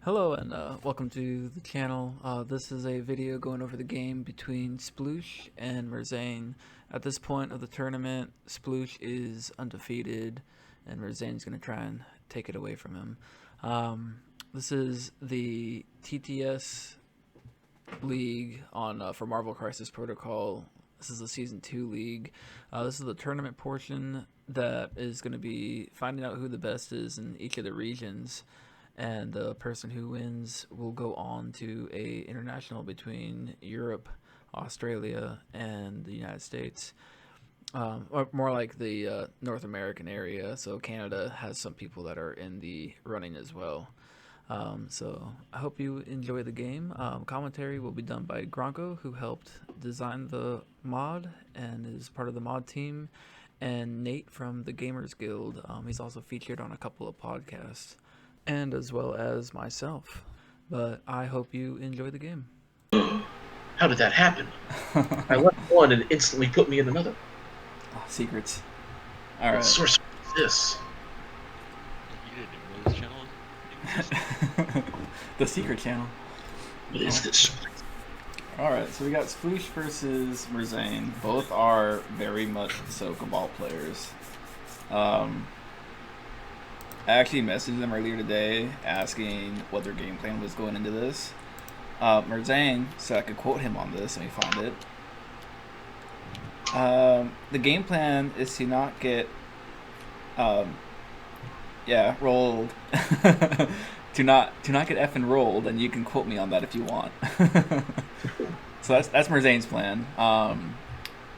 Hello and welcome to the channel. This is a video going over the game between Sploosh and merzain. At this point of the tournament, Sploosh is undefeated and merzain's going to try and take it away from him. This is the TTS league on for Marvel Crisis Protocol. This is the Season 2 league. This is the tournament portion that is going to be finding out who the best is in each of the regions. And the person who wins will go on to a international between Europe, Australia, and the United States, or more like the North American area. So Canada has some people that are in the running as well. So I hope you enjoy the game. Commentary will be done by Gronco, who helped design the mod and is part of the mod team, and Nate from the Gamers Guild. He's also featured on a couple of podcasts, and as well as myself. But I hope you enjoy the game. How did that happen? I left one and instantly put me in another. Oh, secrets. All right. What source is this? You didn't know this channel? The secret channel. What is this? Alright, so we got Sploosh versus merzain. Both are very much so Cabal players. I actually messaged them earlier today asking what their game plan was going into this. merzain, so I could quote him on this. Let me find it. The game plan is to not get, rolled. to not get effing rolled, and you can quote me on that if you want. So that's merzain's plan.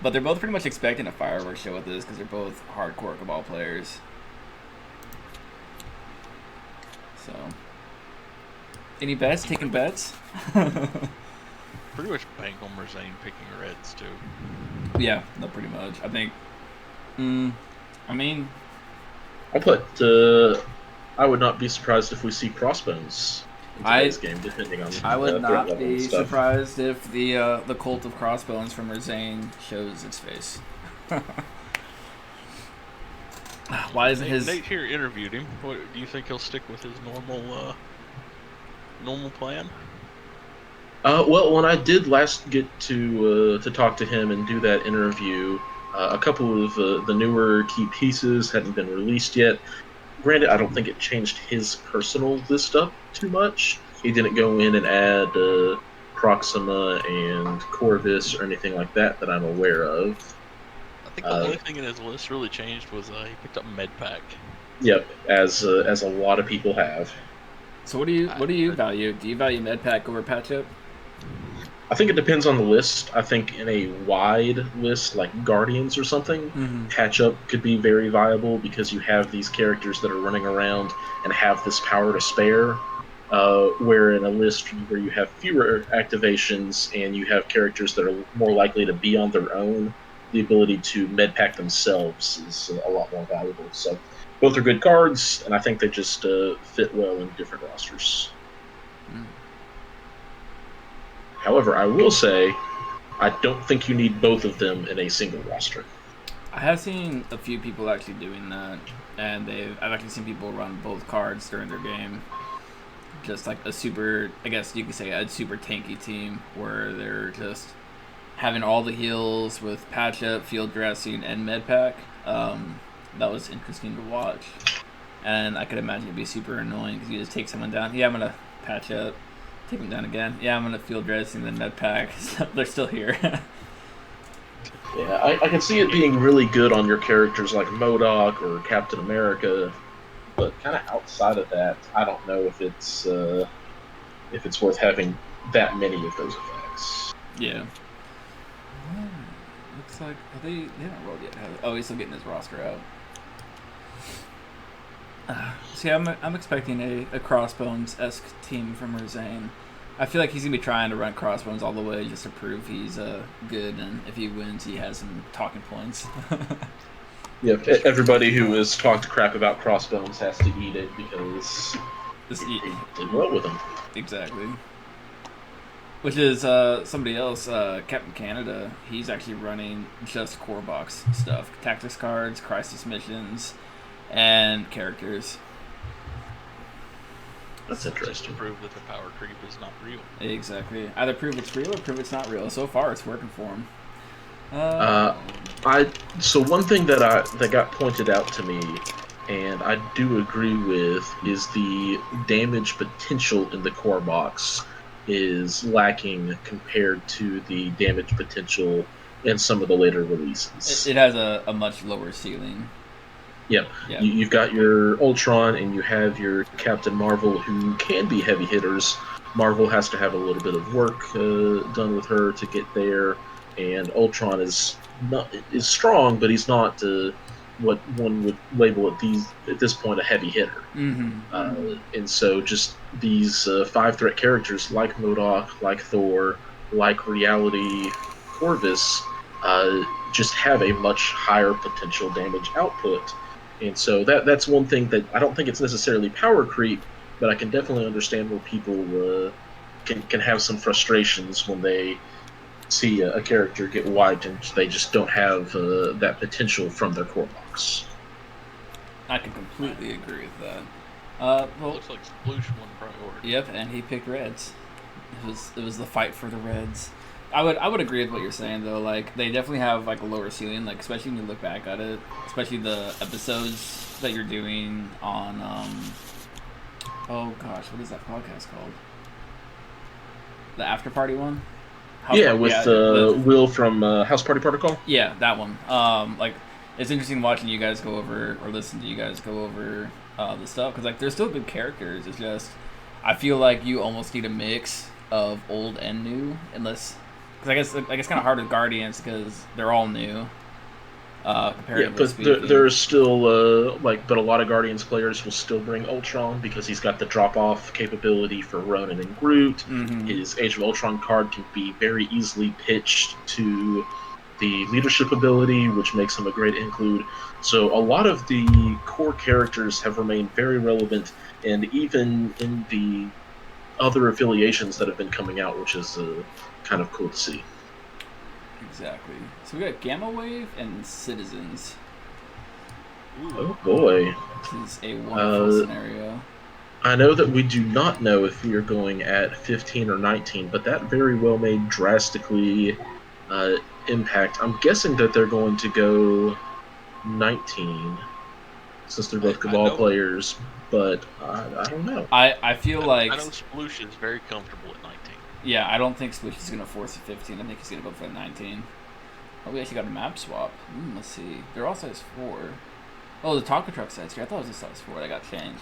But they're both pretty much expecting a fireworks show with this because they're both hardcore Cabal players. So, any bets? Taking bets? Pretty much bank on merzain picking reds too. Yeah, no, pretty much. I think. I'll put. I would not be surprised if we see crossbones in today's game, depending on. I would not be surprised if the cult of crossbones from merzain shows its face. Why isn't Nate here interviewed him. What, do you think he'll stick with his normal plan? Well, when I did last get to talk to him and do that interview, a couple of the newer key pieces hadn't been released yet. Granted, I don't think it changed his personal list up too much. He didn't go in and add Proxima and Corvus or anything like that I'm aware of. I think the only thing in his list really changed was he picked up Medpack. Yep, as a lot of people have. So what do you value? Do you value Medpack over Patch-Up? I think it depends on the list. I think in a wide list like Guardians or something, Patch-Up could be very viable because you have these characters that are running around and have this power to spare. Where in a list where you have fewer activations and you have characters that are more likely to be on their own, the ability to medpack themselves is a lot more valuable. So both are good cards, and I think they just fit well in different rosters. However, I will say, I don't think you need both of them in a single roster. I have seen a few people actually doing that, and I've actually seen people run both cards during their game. Just like a super, I guess you could say a super tanky team where they're just having all the heals with patch-up, field dressing, and medpack. That was interesting to watch. And I could imagine it'd be super annoying because you just take someone down. Yeah, I'm going to patch up. Take them down again. Yeah, I'm going to field dressing, then medpack. They're still here. Yeah, I can see it being really good on your characters like MODOK or Captain America. But kind of outside of that, I don't know if it's worth having that many of those effects. Yeah. Looks like they haven't rolled yet. Oh, he's still getting his roster out. See, I'm expecting a Crossbones-esque team from merzain. I feel like he's gonna be trying to run Crossbones all the way just to prove he's good, and if he wins, he has some talking points. Yeah, everybody who has talked crap about Crossbones has to eat it because he did well with them. Exactly. Which is somebody else, Captain Canada. He's actually running just core box stuff, tactics cards, crisis missions, and characters. That's Just to interesting. prove that the power creep is not real. Exactly. Either prove it's real or prove it's not real. So far, it's working for him. Uh, so one thing that got pointed out to me, and I do agree with, is the damage potential in the core box is lacking compared to the damage potential in some of the later releases. it has a much lower ceiling. Yep. Yeah. You've got your Ultron and you have your Captain Marvel, who can be heavy hitters. Marvel has to have a little bit of work done with her to get there, and Ultron is strong, but he's not what one would label at this point a heavy hitter. Mm-hmm. And so, just these five threat characters like MODOK, like Thor, like Reality Corvus, just have a much higher potential damage output. And so that's one thing that I don't think it's necessarily power creep, but I can definitely understand where people can have some frustrations when they see a character get wiped and they just don't have that potential from their core box. I can completely agree with that. Well, Looks like Sploosh won priority. yep, and he picked Reds. It was the fight for the Reds. I would agree with what you're saying though. Like they definitely have like a lower ceiling. Like especially when you look back at it, especially the episodes that you're doing on oh gosh, what is that podcast called? The after party one. With Will from House Party Protocol. Yeah, that one. Like it's interesting watching you guys go over or listen to you guys go over the stuff because like they're still good characters. It's just I feel like you almost need a mix of old and new, unless because I guess kind of hard with Guardians because they're all new. Comparatively speaking. There's still but a lot of Guardians players will still bring Ultron because he's got the drop off capability for Ronan and Groot. Mm-hmm. His Age of Ultron card can be very easily pitched to the leadership ability, which makes him a great include. So a lot of the core characters have remained very relevant, and even in the other affiliations that have been coming out, which is kind of cool to see. Exactly. So we got Gamma Wave and Citizens. Ooh. Oh boy. This is a wonderful scenario. I know that we do not know if we are going at 15 or 19, but that very well may drastically impact. I'm guessing that they're going to go 19 since they're both Cabal players, but I don't know. I feel like I know Sploosh is very comfortable at 19. Yeah, I don't think Sploosh is going to force a 15. I think he's going to go for a 19. Oh, we actually got a map swap. Let's see. They're all size 4. Oh, the taco truck size 3. I thought it was a size 4. That got changed.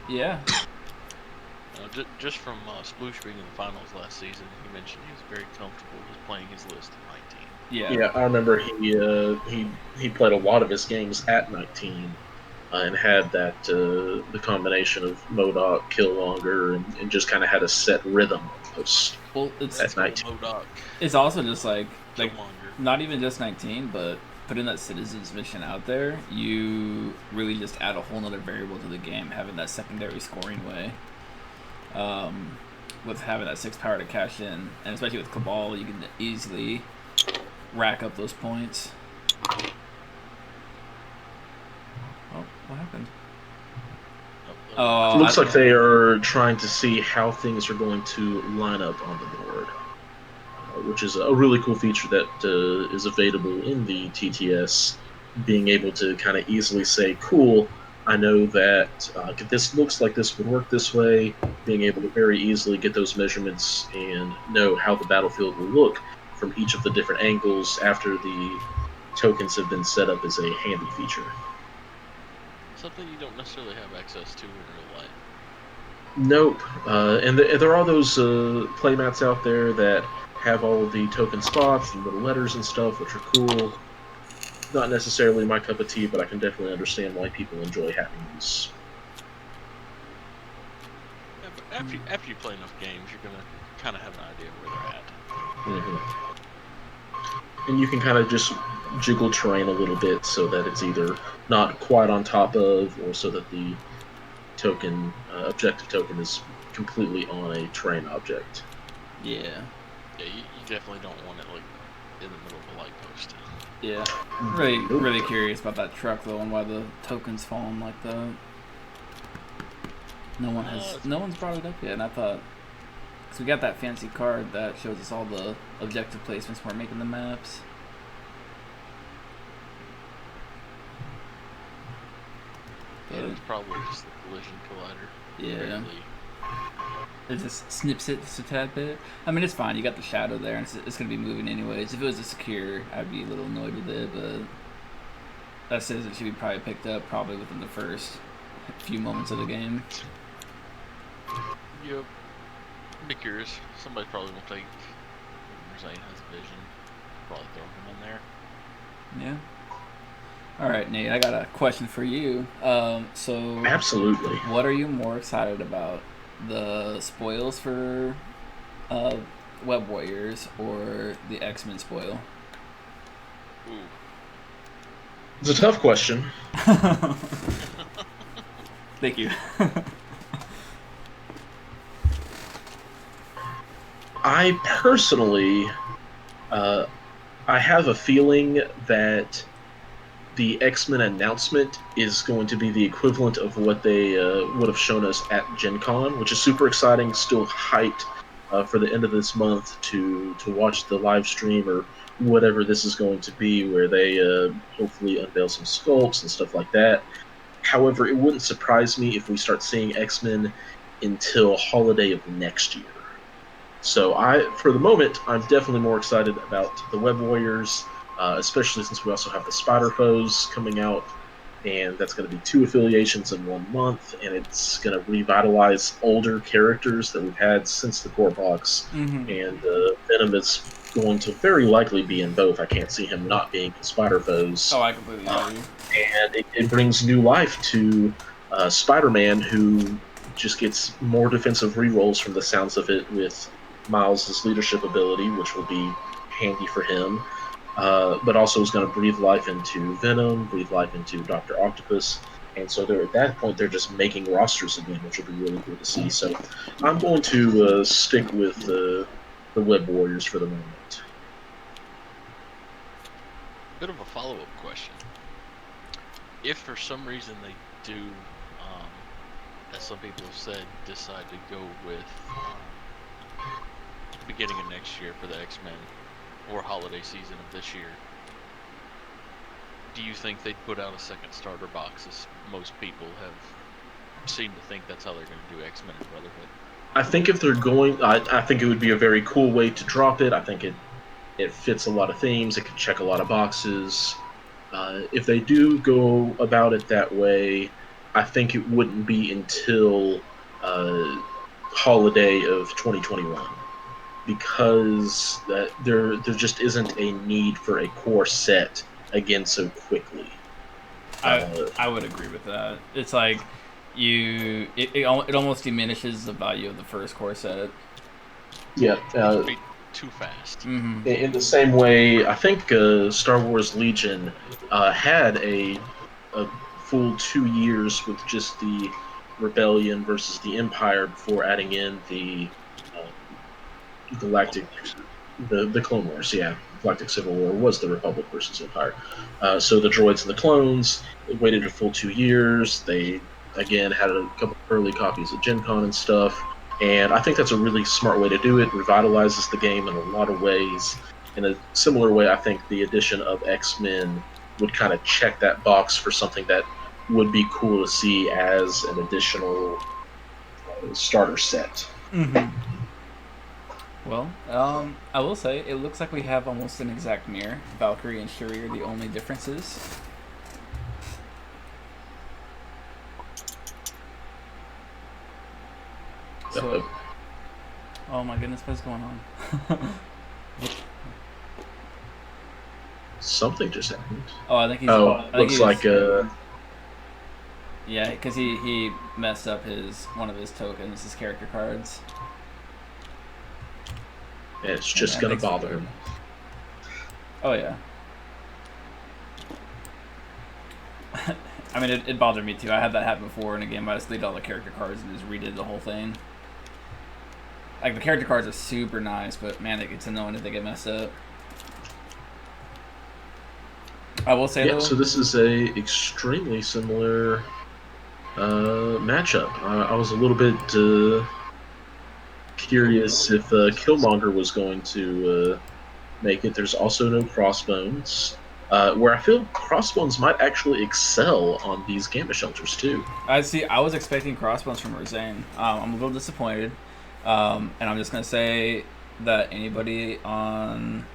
Yeah. Just from Sploosh being in the finals last season, he mentioned he was very comfortable with playing his list at 19. Yeah, I remember he played a lot of his games at 19. And had that the combination of MODOK, Killmonger, and just kind of had a set rhythm almost. Well, it's at 19. MODOK. It's also just like Killmonger. Not even just 19, but putting that Citizens mission out there, you really just add a whole nother variable to the game, having that secondary scoring way. With having that 6 power to cash in, and especially with Cabal, you can easily rack up those points. Oh, what happened? It looks like they are trying to see how things are going to line up on the board, which is a really cool feature that is available in the TTS, being able to kind of easily say, cool, I know that this looks like this would work this way, being able to very easily get those measurements and know how the battlefield will look from each of the different angles after the tokens have been set up as a handy feature. Something you don't necessarily have access to in real life. Nope. And there are those playmats out there that have all of the token spots and little letters and stuff, which are cool. Not necessarily my cup of tea, but I can definitely understand why people enjoy having these. Yeah, but after you play enough games, you're going to kind of have an idea where they're at. Mm-hmm. And you can kind of just jiggle terrain a little bit so that it's either not quite on top of, or so that the token objective token is completely on a terrain object. Yeah. Yeah, you definitely don't want it like in the middle of a light post. Yeah. Really curious about that truck though, and why the tokens falling like that. No one's brought it up yet, and I thought, because we got that fancy card that shows us all the objective placements we're making the maps. It's probably just the collision collider. Yeah. Apparently. It just snips it just a tad bit. I mean, it's fine. You got the shadow there, and it's going to be moving anyways. If it was a secure, I'd be a little annoyed with it, but that says it should be probably picked up probably within the first few moments of the game. Yep. Be curious. Somebody probably will take merzain has vision. Probably throw him in there. Yeah. All right, Nate, I got a question for you. So Absolutely. what are you more excited about? The spoils for Web Warriors or the X-Men spoil? Ooh. It's a tough question. Thank you. I personally, I have a feeling that the X-Men announcement is going to be the equivalent of what they would have shown us at Gen Con, which is super exciting. Still hyped for the end of this month to watch the live stream or whatever this is going to be, where they hopefully unveil some sculpts and stuff like that. However, it wouldn't surprise me if we start seeing X-Men until holiday of next year. So for the moment, I'm definitely more excited about the Web Warriors, especially since we also have the Spider Foes coming out, and that's going to be 2 affiliations in 1 month, and it's going to revitalize older characters that we've had since the core box. Mm-hmm. And Venom is going to very likely be in both. I can't see him not being in Spider Foes. Oh, I completely agree. And it brings new life to Spider-Man, who just gets more defensive rerolls from the sounds of it with Miles' leadership ability, which will be handy for him. But also is going to breathe life into Venom, breathe life into Dr. Octopus. And so at that point, they're just making rosters again, which will be really cool to see. So I'm going to stick with the Web Warriors for the moment. Bit of a follow-up question. If for some reason they do, as some people have said, decide to go with beginning of next year for the X-Men or holiday season of this year, do you think they'd put out a second starter box, as most people have seemed to think that's how they're going to do X-Men and Brotherhood? I think if they're going, I think it would be a very cool way to drop it. I think it fits a lot of themes. It can check a lot of boxes. If they do go about it that way, I think it wouldn't be until holiday of 2021, because there just isn't a need for a core set again so quickly. I would agree with that. It's like it almost diminishes the value of the first core set. Yeah. Too fast. Mm-hmm. In the same way, I think Star Wars Legion had a full 2 years with just the Rebellion versus the Empire before adding in the Galactic, the Clone Wars. Yeah, Galactic Civil War was the Republic versus Empire. So the droids and the clones waited a full 2 years. They again had a couple early copies of Gen Con and stuff. And I think that's a really smart way to do it. Revitalizes the game in a lot of ways. In a similar way, I think the addition of X-Men would kind of check that box for something that would be cool to see as an additional starter set. Mm-hmm. Well, I will say, it looks like we have almost an exact mirror. Valkyrie and Shuri are the only differences. So, oh my goodness, what's going on? Something just happened. Oh, I think he's. Looks like yeah, because he messed up one of his tokens, his character cards. It's just gonna bother him. Oh yeah. I mean, it bothered me too. I had that happen before in a game. I just deleted all the character cards and just redid the whole thing. Like, the character cards are super nice, but man, it's annoying if they get messed up. I will say though. So this is a extremely similar Matchup. I was a little bit curious if Killmonger was going to make it. There's also no Crossbones, where I feel Crossbones might actually excel on these Gamma Shelters too. I see. I was expecting Crossbones from merzain. I'm a little disappointed, and I'm just gonna say that anybody on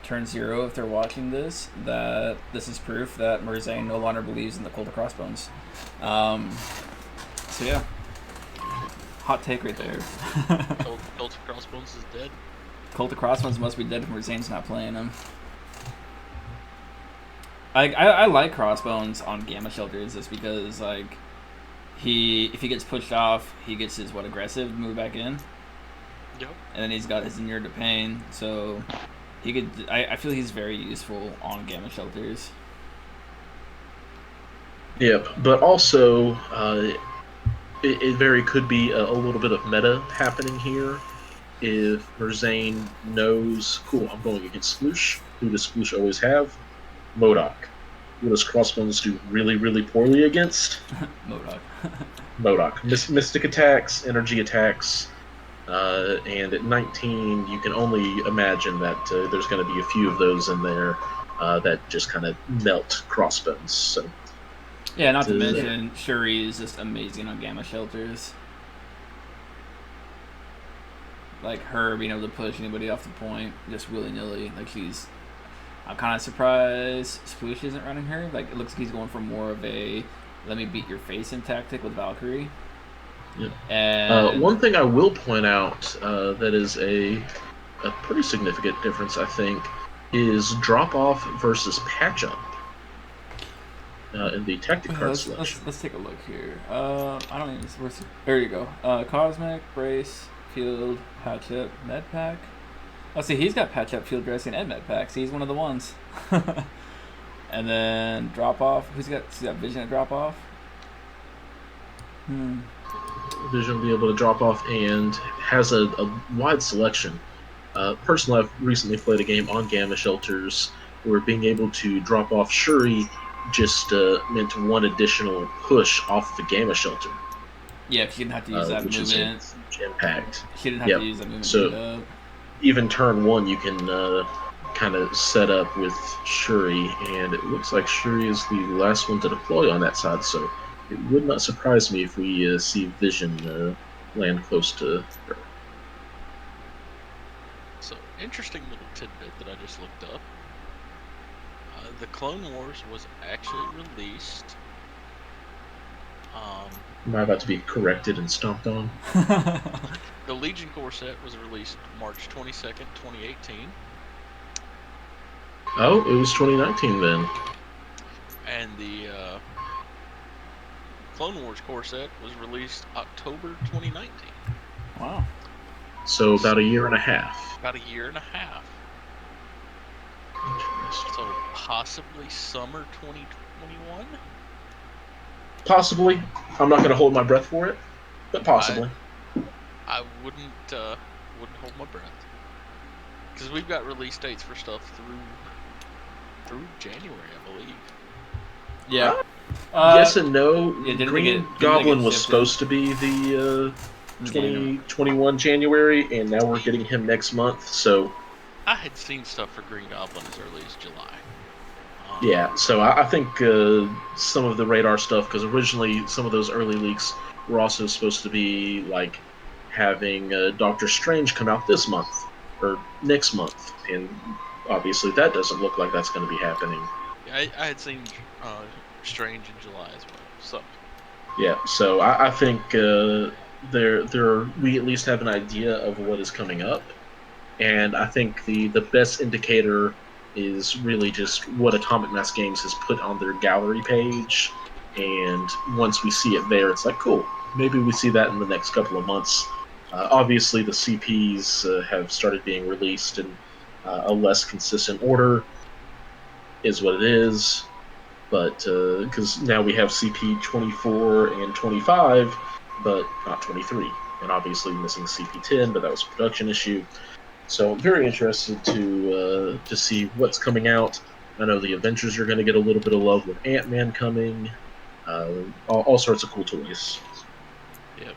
turn 0, if they're watching this, that this is proof that merzain no longer believes in the cult of Crossbones. So yeah, hot take right there. Cult of Crossbones is dead. Cult of Crossbones must be dead if merzain's not playing them. I like Crossbones on Gamma Shelters just because like if he gets pushed off, he gets his aggressive move back in. Yep. And then he's got his immune to pain, so he could. I feel he's very useful on Gamma Shelters. Yep, but also it very could be a little bit of meta happening here. If merzain knows, cool, I'm going against Sploosh. Who does Sploosh always have? MODOK. Who does Crossbones do really, really poorly against? MODOK. MODOK. Mystic attacks, energy attacks, and at 19, you can only imagine that there's going to be a few of those in there that just kind of melt Crossbones. So, yeah, not to mention, Shuri is just amazing on Gamma Shelters. Like, her being able to push anybody off the point just willy-nilly. Like, I'm kind of surprised Sploosh isn't running her. Like, it looks like he's going for more of a let me beat your face in tactic with Valkyrie. Yeah. And one thing I will point out that is a pretty significant difference, I think, is drop-off versus patch-up in the tactic card selection. Let's take a look here. I don't even... There you go. Cosmic, Brace, Field, Patch-up, Med Pack. Oh, see, he's got patch-up, field dressing, and med packs. He's one of the ones. And then drop-off. Who's got vision at drop-off? Vision will be able to drop off and has a wide selection. Personally, I've recently played a game on Gamma Shelters where being able to drop off Shuri just meant one additional push off the Gamma Shelter. Yeah, she didn't have to use that which movement. Is a huge impact. She didn't have to use that movement. So even turn 1, you can kind of set up with Shuri, and it looks like Shuri is the last one to deploy on that side, so it would not surprise me if we see Vision land close to her. So, interesting little tidbit that I just looked up. The Clone Wars was actually released. Am I about to be corrected and stomped on? The Legion core set was released March 22nd, 2018. Oh, it was 2019 then. And the Clone Wars core set was released October 2019. Wow. So about a year and a half. About a year and a half. So possibly summer 2021? Possibly. I'm not going to hold my breath for it, but possibly. I wouldn't hold my breath. Because we've got release dates for stuff through January, I believe. Yeah. Yes and no. Yeah, Green Goblin was supposed to be the 2021 January, and now we're getting him next month, so... I had seen stuff for Green Goblin as early as July. Yeah, so I think some of the radar stuff, because originally some of those early leaks were also supposed to be like having Doctor Strange come out this month or next month, and obviously that doesn't look like that's going to be happening. Yeah, I had seen Strange in July as well. So yeah, so I think we at least have an idea of what is coming up, and I think the best indicator is really just what Atomic Mass Games has put on their gallery page, and once we see it there, it's like, cool, maybe we see that in the next couple of months. Obviously, the CPs have started being released in a less consistent order, is what it is, but because now we have CP 24 and 25, but not 23, and obviously missing CP 10, but that was a production issue. So I'm very interested to see what's coming out. I know the Avengers are going to get a little bit of love with Ant-Man coming. all sorts of cool toys. Yep.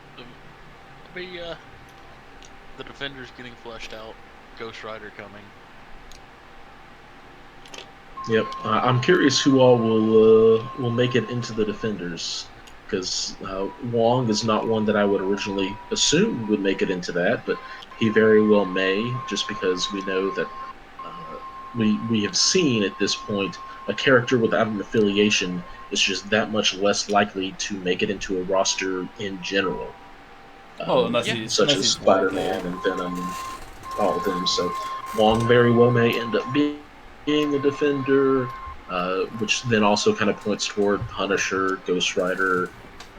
The Defenders getting fleshed out. Ghost Rider coming. Yep, I'm curious who all will make it into the Defenders, because Wong is not one that I would originally assume would make it into that, but he very well may, just because we know that we have seen at this point a character without an affiliation is just that much less likely to make it into a roster in general. Such as Spider-Man and Venom, all of them. So Wong very well may end up being a Defender, which then also kind of points toward Punisher, Ghost Rider,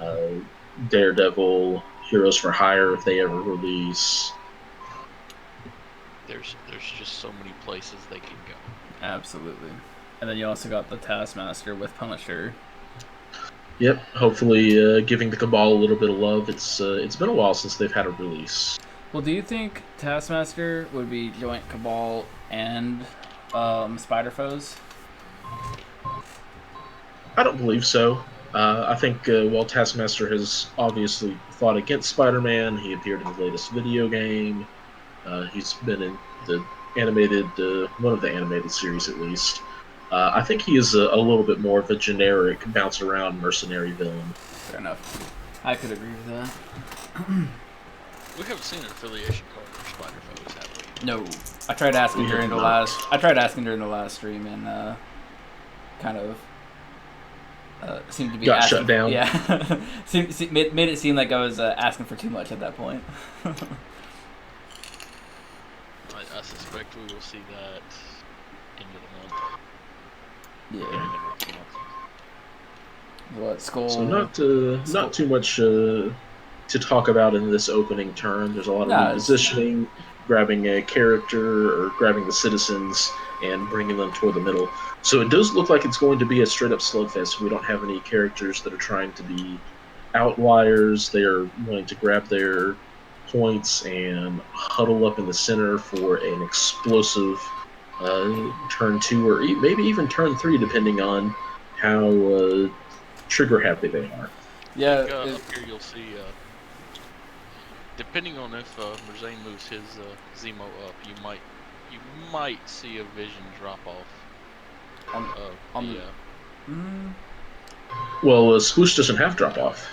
uh, Daredevil, Heroes for Hire if they ever release. There's just so many places they can go. Absolutely. And then you also got the Taskmaster with Punisher. Yep, hopefully giving the Cabal a little bit of love. It's been a while since they've had a release. Well, do you think Taskmaster would be joint Cabal and Spider Foes? I don't believe so. I think while Taskmaster has obviously fought against Spider-Man, he appeared in the latest video game. He's been in the animated, one of the animated series at least. I think he is a little bit more of a generic, bounce-around mercenary villain. Fair enough. I could agree with that. We haven't seen an affiliation card for Spider Foes, have we? No. I tried asking during the last stream and kind of seemed to be got shut down. Yeah. made it seem like I was asking for too much at that point. I suspect we will see that end of the month. Yeah. What, Skull? So not too much to talk about in this opening turn. There's a lot of repositioning, grabbing a character or grabbing the citizens and bringing them toward the middle. So it does look like it's going to be a straight up slugfest. We don't have any characters that are trying to be outliers. They are willing to grab their points and huddle up in the center for an explosive turn 2 or maybe even turn 3, depending on how trigger happy they are. Yeah. Up here you'll see, depending on if merzain moves his Zemo up, you might see a Vision drop off. Well, Sploosh doesn't have drop off.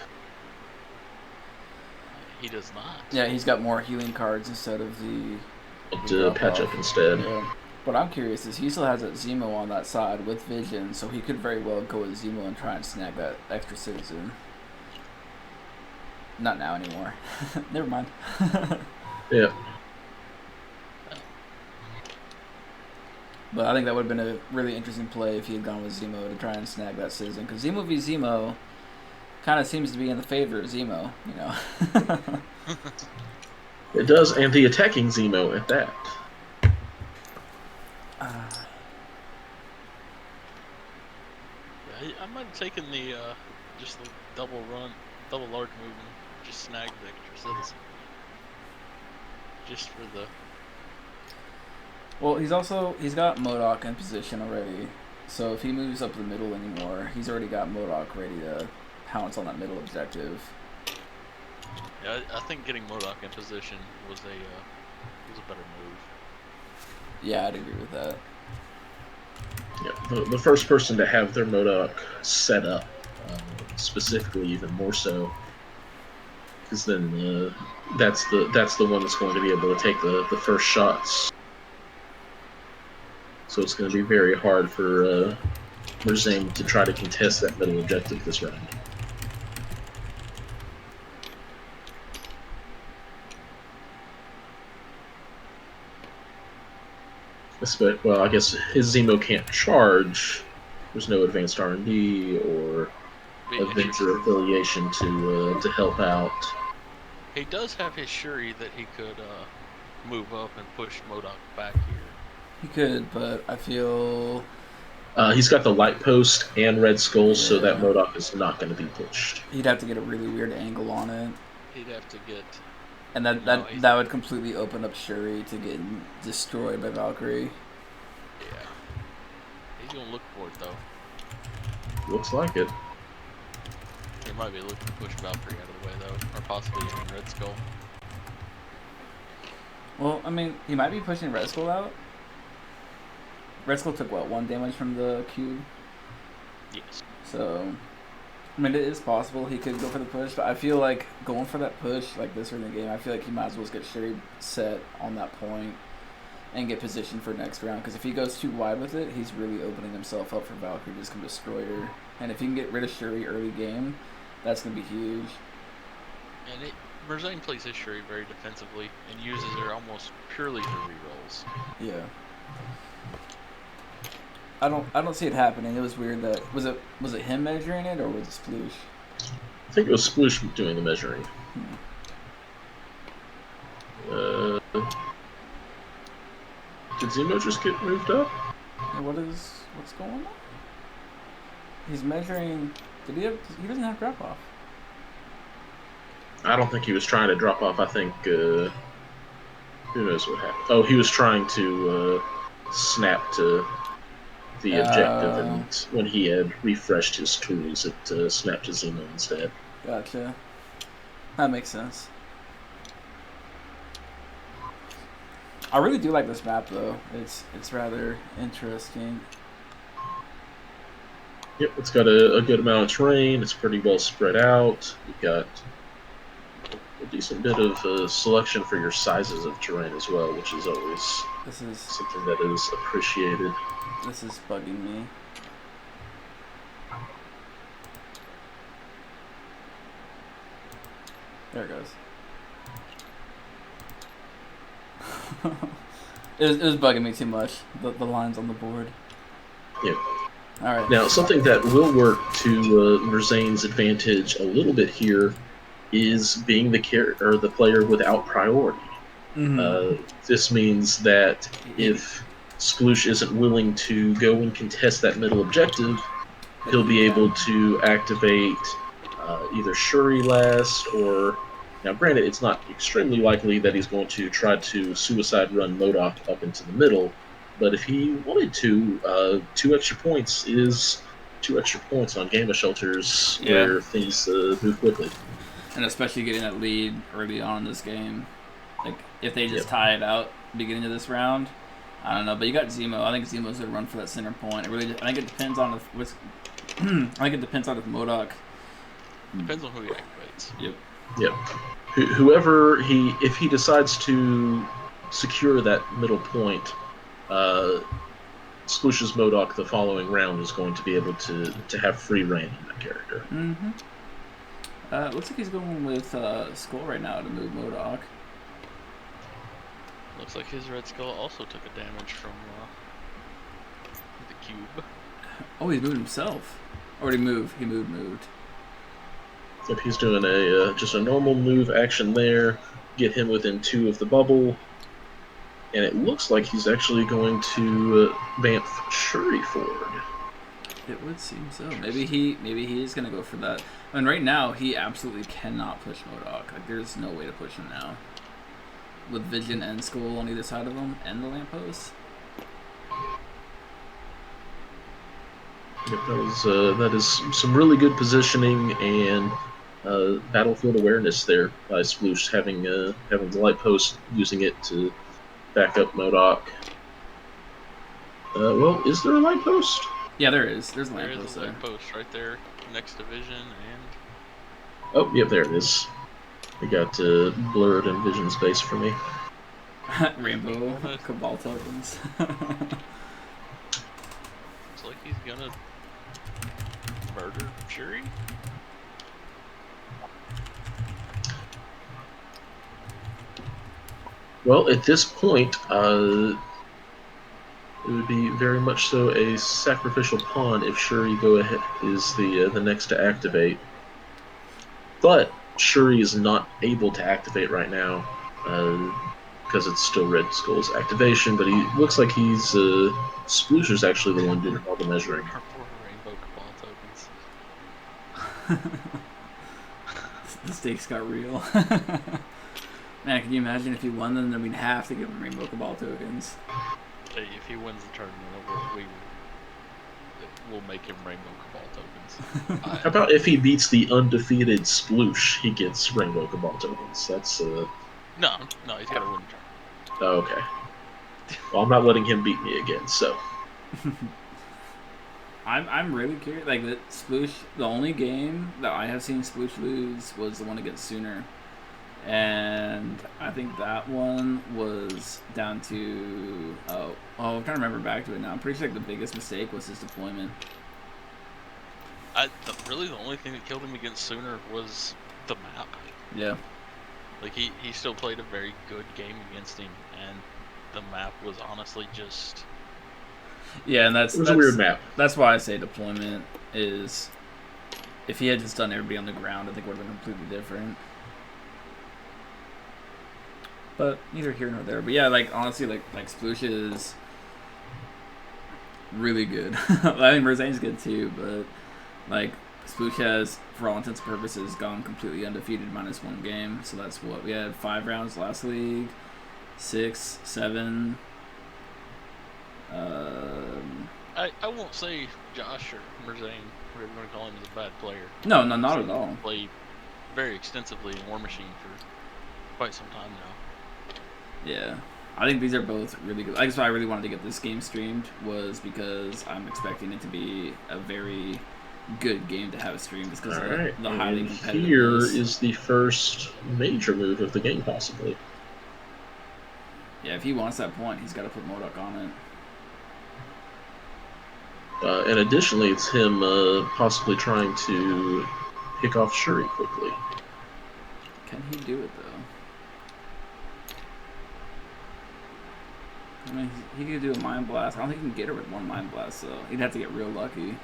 He does not. Yeah, he's got more healing cards instead of the patch up instead. Yeah. What I'm curious is he still has a Zemo on that side with Vision, so he could very well go with Zemo and try and snag that extra citizen. Not now anymore. Never mind. Yeah. But I think that would have been a really interesting play if he had gone with Zemo to try and snag that citizen. Because Zemo v. Zemo kind of seems to be in the favor of Zemo, you know. It does, and the attacking Zemo at that. I might have taken the just the double large movement, just snag the extra citizen, just for the. Well, he's got MODOK in position already, so if he moves up the middle anymore, he's already got MODOK ready to pounce on that middle objective. Yeah, I think getting MODOK in position was a better move. Yeah, I'd agree with that. Yeah, the first person to have their MODOK set up, specifically, even more so, because then that's the one that's going to be able to take the first shots. So it's going to be very hard for merzain to try to contest that middle objective this round. Well, I guess his Zemo can't charge. There's no advanced R&D or Avenger affiliation to help out. He does have his Shuri that he could move up and push MODOK back here. He could, but I feel... he's got the Light Post and Red Skull, so that MODOK is not going to be pushed. He'd have to get a really weird angle on it. He'd have to get... And that would completely open up Shuri to get destroyed by Valkyrie. Yeah. He's going to look for it, though. Looks like it. He might be looking to push Valkyrie out of the way, though, or possibly even Red Skull. Well, I mean, he might be pushing Red Skull out. Red Skull took, what, 1 damage from the cube? Yes. So, I mean, it is possible he could go for the push, but I feel like going for that push, like this early in the game, I feel like he might as well just get Shuri set on that point and get positioned for next round, because if he goes too wide with it, he's really opening himself up for Valkyrie to just come destroy her. And if he can get rid of Shuri early game, that's going to be huge. And merzain plays his Shuri very defensively and uses her almost purely for rerolls. Yeah. I don't see it happening. It was weird that was it him measuring it or was it Sploosh? I think it was Sploosh doing the measuring. Did Zemo just get moved up? Hey, what's going on? He's measuring. He doesn't have drop off. I don't think he was trying to drop off. I think who knows what happened. Oh, he was trying to snap to the objective, and when he had refreshed his tools, it snapped to Zemo instead. Gotcha. That makes sense. I really do like this map, though. It's rather interesting. Yep, it's got a good amount of terrain. It's pretty well spread out. You've got a decent bit of selection for your sizes of terrain as well, which is always something that is appreciated. This is bugging me. There it goes. It was bugging me too much. The lines on the board. Yep. All right. Now, something that will work to merzain's advantage a little bit here is being the player without priority. Mm-hmm. This means that if Sploosh isn't willing to go and contest that middle objective, he'll be able to activate either Shuri last or... Now, granted, it's not extremely likely that he's going to try to suicide run MODOK up into the middle, but if he wanted to, 2 extra points is 2 extra points on Gamma Shelters where things move quickly. And especially getting that lead early on in this game. Like, if they just tie it out beginning of this round, I don't know. But you got Zemo. I think Zemo's going to run for that center point. I think it depends on if MODOK... Depends on who he activates. Yep. If he decides to secure that middle point, Sploosh's MODOK the following round is going to be able to have free reign on that character. Mm-hmm. Looks like he's going with Skull right now to move MODOK. Looks like his Red Skull also took a damage from the cube. Oh, he moved himself. Or did he move? He moved. If he's doing just a normal move action there, get him within 2 of the bubble, and it looks like he's actually going to bamf Shuri forward. It would seem so. Maybe he is going to go for that. I mean, right now he absolutely cannot push MODOK. Like, there's no way to push him now. With Vision and Skull on either side of him, and the lamppost. Yep, that is some really good positioning and battlefield awareness there by Sploosh, having the light post, using it to back up MODOK. Well, is there a light post? Yeah, there is. There's a light post post there. There is a light post right there next to Vision and... Oh, yep, there it is. We got blurred in Vision space for me. Rainbow Cabal tokens. Looks like he's gonna murder Shuri. Well, at this point, it would be very much so a sacrificial pawn if Shuri is the next to activate. But Shuri is not able to activate right now because it's still Red Skull's activation. But he looks like Sploosh is actually the one doing all the measuring. Our poor Rainbow Cabal tokens. The stakes got real. Man, can you imagine if he won them, then we'd have to give him Rainbow Cabal tokens. Hey, if he wins the tournament, we'll make him Rainbow Cabal tokens. How about if he beats the undefeated Sploosh, he gets Rainbow Cabal tokens. That's No, he's got to win the turn. okay. Well, I'm not letting him beat me again. So I'm really curious. Like the Sploosh, the only game that I have seen Sploosh lose was the one against Sooner, and I think that one was down to I'm trying to remember back to it now. I'm pretty sure like the biggest mistake was his deployment. Really, the only thing that killed him against Sooner was the map. Yeah. Like he still played a very good game against him, and the map was honestly just. Yeah, and it was a weird map. That's why I say deployment is. If he had just done everybody on the ground, I think it would have been completely different. But neither here nor there. But yeah, like honestly, like Sploosh is really good. I mean, merzain's good too, but like Sploosh has, for all intents and purposes, gone completely undefeated minus one game. So that's what we had 5 rounds last league, 6, 7. I won't say Josh or Merzain, whatever you want to call him, is a bad player. No, not at all. Played very extensively in War Machine for quite some time now. Yeah, I think these are both really good. That's why I really wanted to get this game streamed, was because I'm expecting it to be a very good game to have streamed, just because of the highly competitive. Here is the first major move of the game, possibly. Yeah, if he wants that point, he's got to put MODOK on it. And additionally, it's him possibly trying to pick off Shuri quickly. Can he do it, though? I mean, he could do a Mind Blast. I don't think he can get her with one Mind Blast, though. He'd have to get real lucky.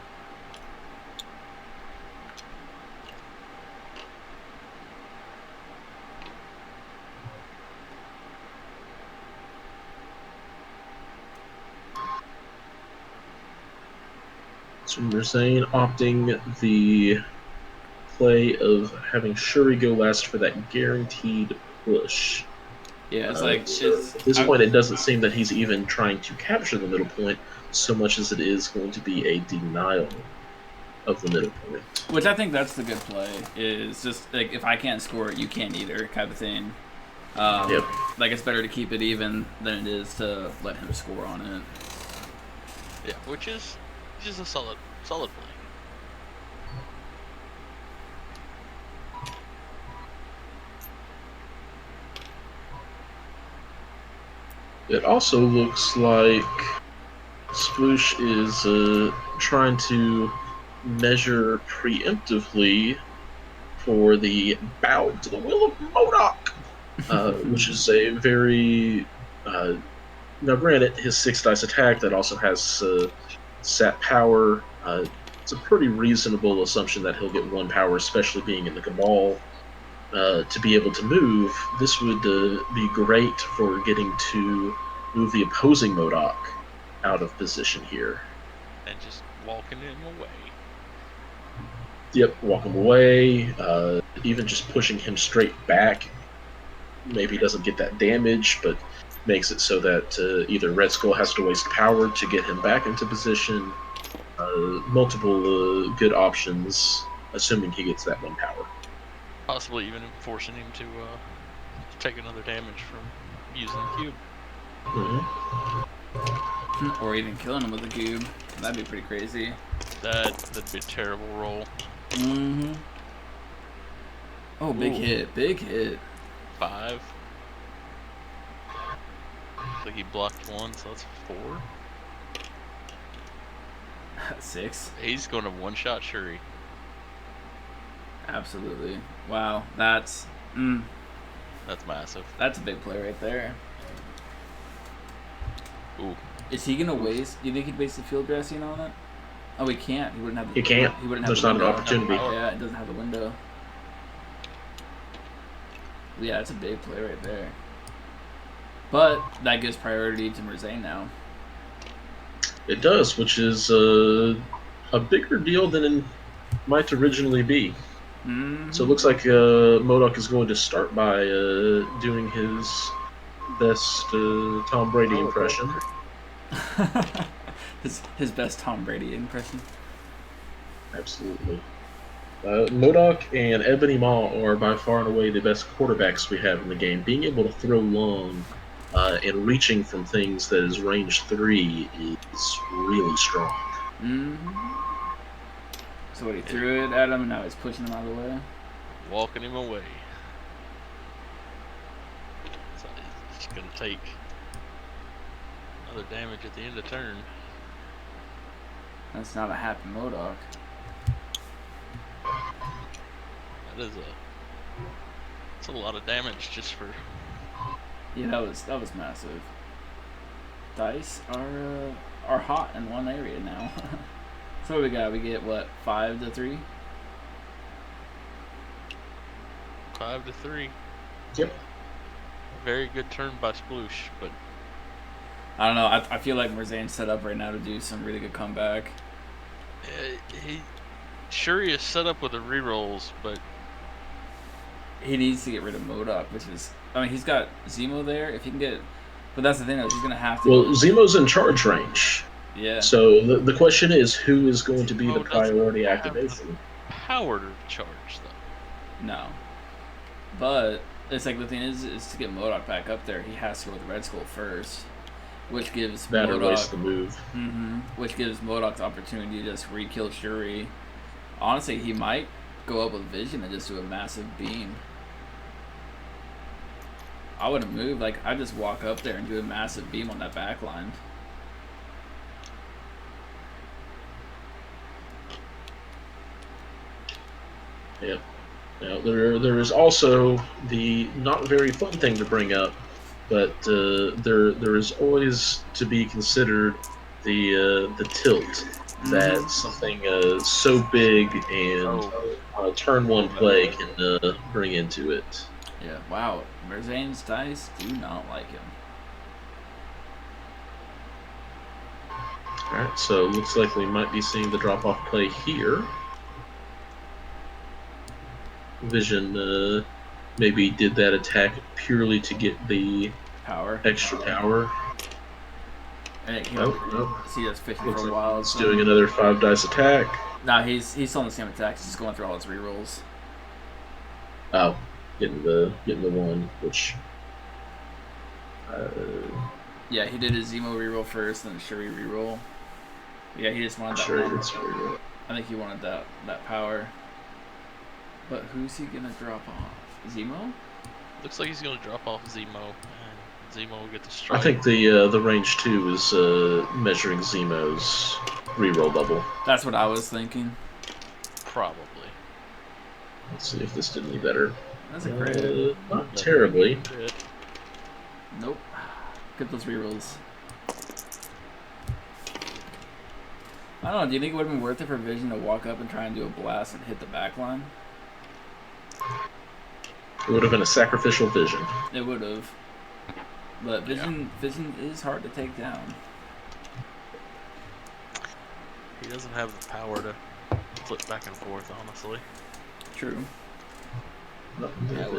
So we're saying opting the play of having Shuri go last for that guaranteed push. Yeah, it's like at this point, it doesn't seem that he's even trying to capture the middle point so much as it is going to be a denial of the middle point. Which I think that's the good play. Is just like, if I can't score it, you can't either, kind of thing. Yep. Like, it's better to keep it even than it is to let him score on it. Yeah, which is just a solid play. It also looks like Sploosh is trying to measure preemptively for the bow to the will of MODOK, which is a very now granted, his 6 dice attack that also has sat power. It's a pretty reasonable assumption that he'll get 1 power, especially being in the Cabal. To be able to move, this would be great for getting to move the opposing MODOK out of position here. And just walking him away. Yep, walk him away. Even just pushing him straight back. Maybe doesn't get that damage, but makes it so that either Red Skull has to waste power to get him back into position. Multiple good options, assuming he gets that 1 power. Possibly even forcing him to take another damage from using the cube. Mm-hmm. Or even killing him with a cube. That'd be pretty crazy. That'd be a terrible roll. Mm-hmm. Oh, big hit. Big hit. 5. Looks like he blocked 1, so that's 4. 6. He's going to one-shot Shuri. Absolutely. Wow, that's massive. That's a big play right there. Ooh. Is he gonna waste? Do you think he'd waste the field dressing on it? Oh, he can't. He wouldn't have. He can't. He wouldn't have. There's not an opportunity. Yeah, it doesn't have the window. Yeah, it's a big play right there. But that gives priority to Merzain now. It does, which is a bigger deal than it might originally be. Mm-hmm. So it looks like MODOK is going to start by doing his best Tom Brady impression. his best Tom Brady impression. Absolutely. Modok and Ebony Maw are by far and away the best quarterbacks we have in the game. Being able to throw long and reaching from things that is range 3 is really strong. So what, he threw it at him and now he's pushing him out of the way? Walking him away. So he's going to take another damage at the end of turn. That's not a happy Modok. That's a lot of damage just for. Yeah, that was massive. Dice are hot in one area now. So what we got? We get what, 5-3? 5-3. Yep. Very good turn by Sploosh, but I don't know. I feel like merzain's set up right now to do some really good comeback. Shuri is set up with the rerolls, but he needs to get rid of Modok, which is, I mean, he's got Zemo there. If he can get, but that's the thing though, he's gonna have to. Well, Zemo's in charge range. Yeah. So the question is, who is going to be the priority activation? Power to charge though. No. But it's like the thing is to get Modok back up there, he has to go with Red Skull first, which gives that Modok erase the move. Which gives Modok the opportunity to just re-kill Shuri. Honestly, he might go up with Vision and just do a massive beam. I wouldn't move. Like, I'd just walk up there and do a massive beam on that back line. Yeah. Now, there is also the not very fun thing to bring up, but there is always to be considered the tilt that something so big and turn one play can bring into it. Yeah, wow. Merzain's dice do not like him. Alright, so looks like we might be seeing the drop-off play here. Vision maybe did that attack purely to get the extra power. And see, that's fishing for a while. He's doing another 5 dice attack. Nah, he's still on the same attack. He's just going through all his rerolls. Oh, getting the one, which. Yeah, he did his Zemo reroll first, then the Shuri reroll. Yeah, he just wanted that. Reroll. I think he wanted that power. But who's he gonna drop off? Zemo? Looks like he's gonna drop off Zemo, and Zemo will get the strike. I think the range 2 is measuring Zemo's reroll double. That's what I was thinking. Probably. Let's see if this did any better. That's a crit. Not terribly. Nope. Get those rerolls. I don't know. Do you think it would have been worth it for Vision to walk up and try and do a blast and hit the back line? It would have been a sacrificial Vision. It would have. But Vision is hard to take down. He doesn't have the power to flip back and forth, honestly. True. No,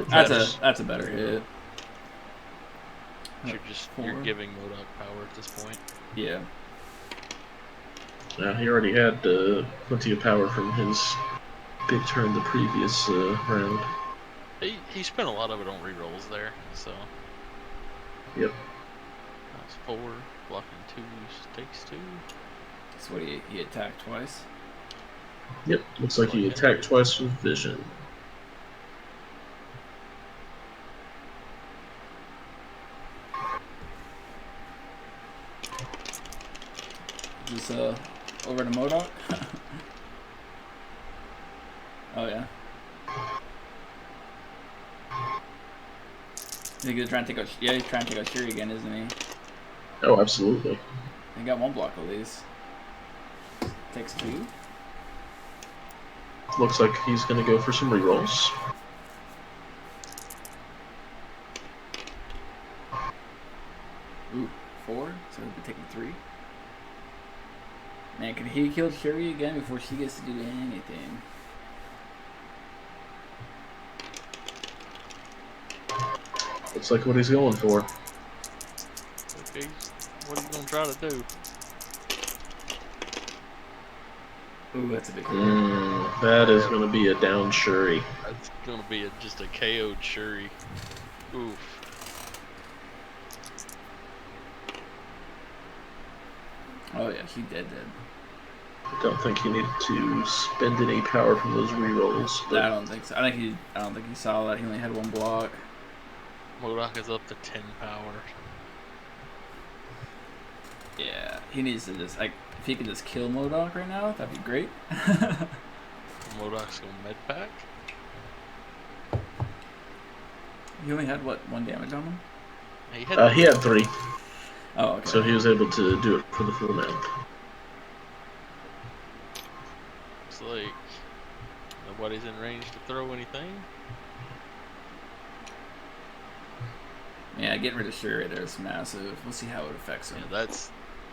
That's a better hit. You're giving Modok power at this point. Yeah. Now he already had plenty of power from his big turn the previous round. He spent a lot of it on rerolls there, so. Yep. That's 4, blocking 2s, takes 2. So what, he attacked twice? Yep, looks like he attacked twice with Vision. Is this over to Modok? Oh yeah. He's gonna try and take out. Yeah, he's trying to take out Shuri again, isn't he? Oh, absolutely. He got 1 block at least. Takes 2. Looks like he's gonna go for some rerolls. Ooh, 4. So he'll be taking 3. Man, can he kill Shuri again before she gets to do anything? Looks like what he's going for. Okay, what are you gonna try to do? Ooh, that's a big hit. That is going to be a down Shuri. That's gonna be just a KO'd Shuri. Oof. Oh yeah, he dead. I don't think he needed to spend any power from those rerolls. But I don't think so. I don't think he saw that. He only had one block. MODOK is up to 10 power. Yeah, he needs to just like if he could just kill MODOK right now, that'd be great. MODOK's going med pack. He only had what, 1 damage on him? he had 3. Oh, okay. So he was able to do it for the full amount. Looks like nobody's in range to throw anything. Yeah, getting rid of Shuri there is massive. We'll see how it affects him. Yeah,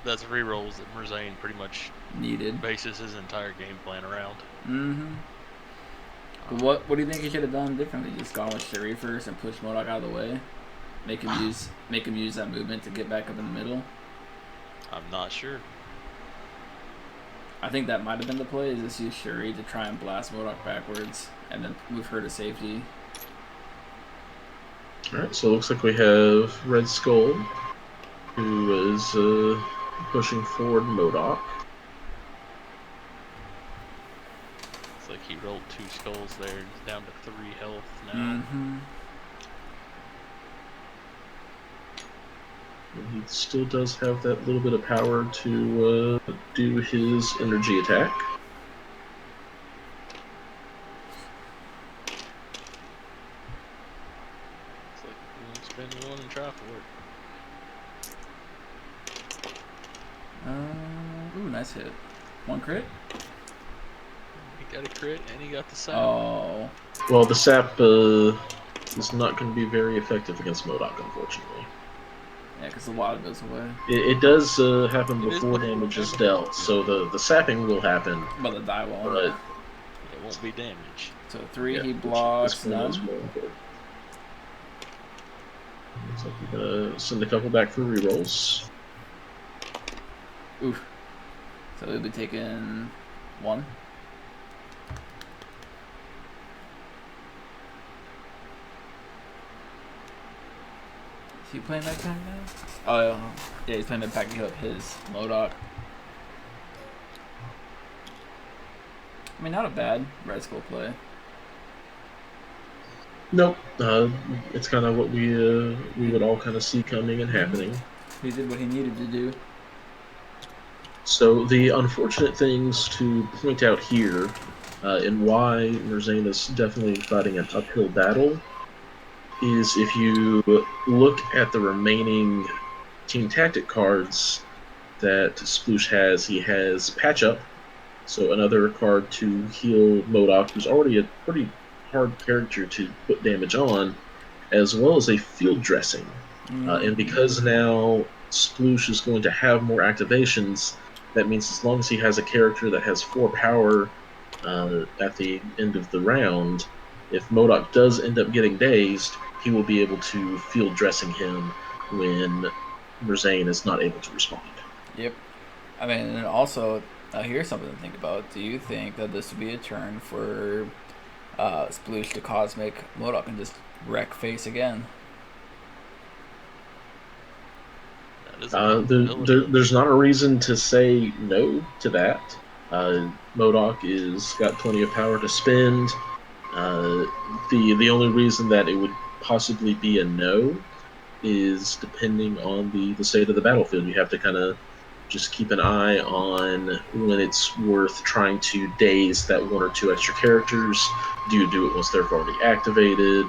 that's rerolls that merzain pretty much Needed. bases his entire game plan around. What do you think he should have done differently? Just gone with Shuri first and push MODOK out of the way? Make him use that movement to get back up in the middle? I'm not sure. I think that might have been the play, is just use Shuri to try and blast MODOK backwards and then move her to safety. Alright, so it looks like we have Red Skull, who is pushing forward MODOK. It's like he rolled 2 skulls there and he's down to 3 health now. And he still does have that little bit of power to do his energy attack. It's like you can spend 1 and try for it. Ooh, nice hit. 1 crit? He got a crit and he got the sap. Oh. Well, the sap is not going to be very effective against MODOK, unfortunately. Yeah, because the water goes away. It does happen before damage is dealt, so the sapping will happen. But the die won't. But It won't be damage. So 3, yeah, he which blocks at this point is none. more important. Looks like we're going to send a couple back for rerolls. Oof. So he'll be taking 1. Is he playing that kind now? Oh, yeah, he's playing that pack to heal up his MODOK. I mean, not a bad Red Skull play. Nope. It's kind of what we would all kind of see coming and happening. He did what he needed to do. So the unfortunate things to point out here, and why merzain is definitely fighting an uphill battle, is if you look at the remaining team tactic cards that Sploosh has, he has Patch Up, so another card to heal MODOK, who's already a pretty hard character to put damage on, as well as a Field Dressing. And because now Sploosh is going to have more activations, that means as long as he has a character that has 4 power at the end of the round, if MODOK does end up getting dazed, he will be able to Field Dressing him when merzain is not able to respond. Yep. I mean, and also, here's something to think about. Do you think that this would be a turn for Sploosh to Cosmic MODOK and just wreck face again? That is a possibility. There's not a reason to say no to that. MODOK is got plenty of power to spend. The only reason that it would possibly be a no is depending on the state of the battlefield. You have to kind of just keep an eye on when it's worth trying to daze that 1 or 2 extra characters. Do you do it once they're already activated?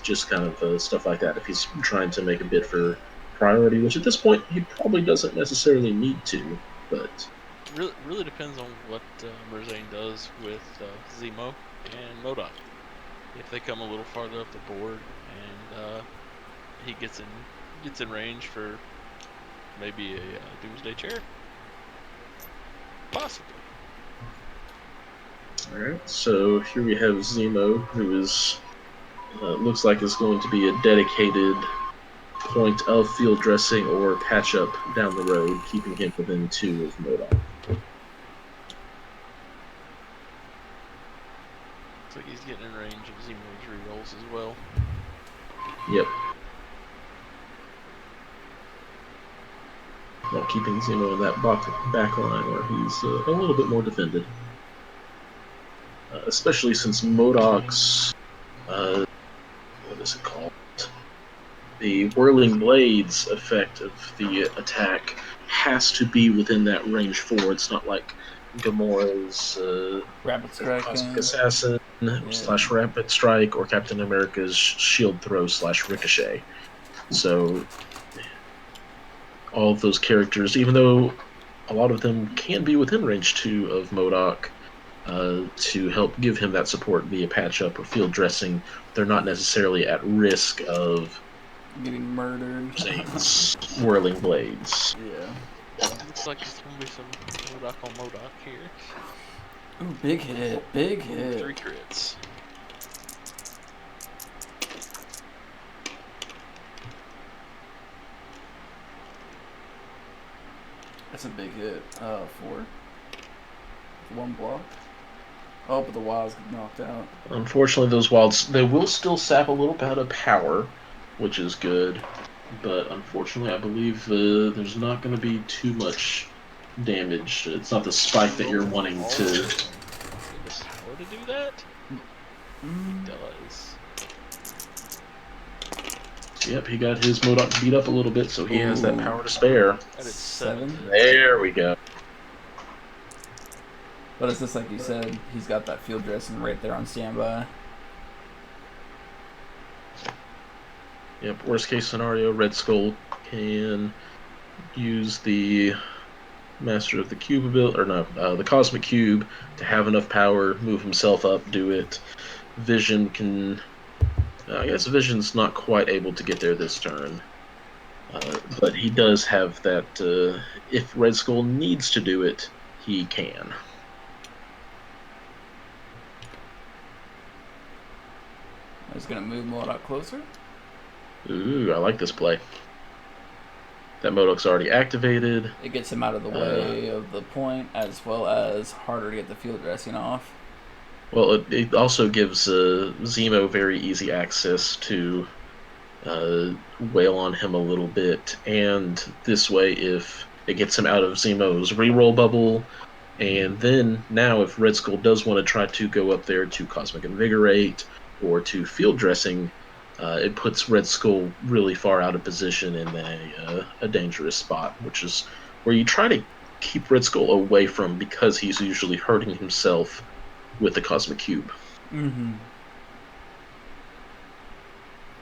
Just kind of stuff like that. If he's trying to make a bid for priority, which at this point he probably doesn't necessarily need to, but really depends on what merzain does with Zemo and MODOK. If they come a little farther up the board and he gets in range for maybe a Doomsday Chair, possibly. all right. So here we have Zemo, who is looks like is going to be a dedicated point of Field Dressing or Patch Up down the road, keeping him within 2 of MODOK. bonus as well. Yep. While keeping Zemo in that back line where he's a little bit more defended. Especially since MODOK's, what is it called? The Whirling Blades effect of the attack has to be within that range 4. It's not like Gamora's Rapid Strike. Cosmic Assassin / Rapid Strike or Captain America's Shield Throw / Ricochet. So all of those characters, even though a lot of them can be within range 2 of MODOK, to help give him that support via patch-up or field dressing, they're not necessarily at risk of getting murdered. Whirling Blades. Yeah. Looks like it's going to be some MODOK on MODOK here. Ooh, big hit. Big hit. 3 crits. That's a big hit. 4. 1 block. Oh, but the wild's knocked out. Unfortunately, those wilds, they will still sap a little bit of power, which is good. But unfortunately, I believe there's not going to be too much damage. It's not the spike that you're wanting to... The power to do that? It does. Yep, he got his MODOK beat up a little bit, so he has that power to spare. That is 7. There we go. But it's just like you said, he's got that field dressing right there on standby. Yep, worst case scenario, Red Skull can use the Master of the Cube ability, or no, the Cosmic Cube to have enough power, move himself up, do it. Vision can... I guess Vision's not quite able to get there this turn. But he does have that, if Red Skull needs to do it, he can. He's going to move MODOK closer. Ooh, I like this play. That MODOK's already activated. It gets him out of the way of the point, as well as harder to get the field dressing off. Well, it also gives Zemo very easy access to wail on him a little bit, and this way, if it gets him out of Zemo's reroll bubble, and then now if Red Skull does want to try to go up there to Cosmic Invigorate or to field dressing, it puts Red Skull really far out of position in a dangerous spot, which is where you try to keep Red Skull away from, because he's usually hurting himself with the Cosmic Cube. Mm-hmm.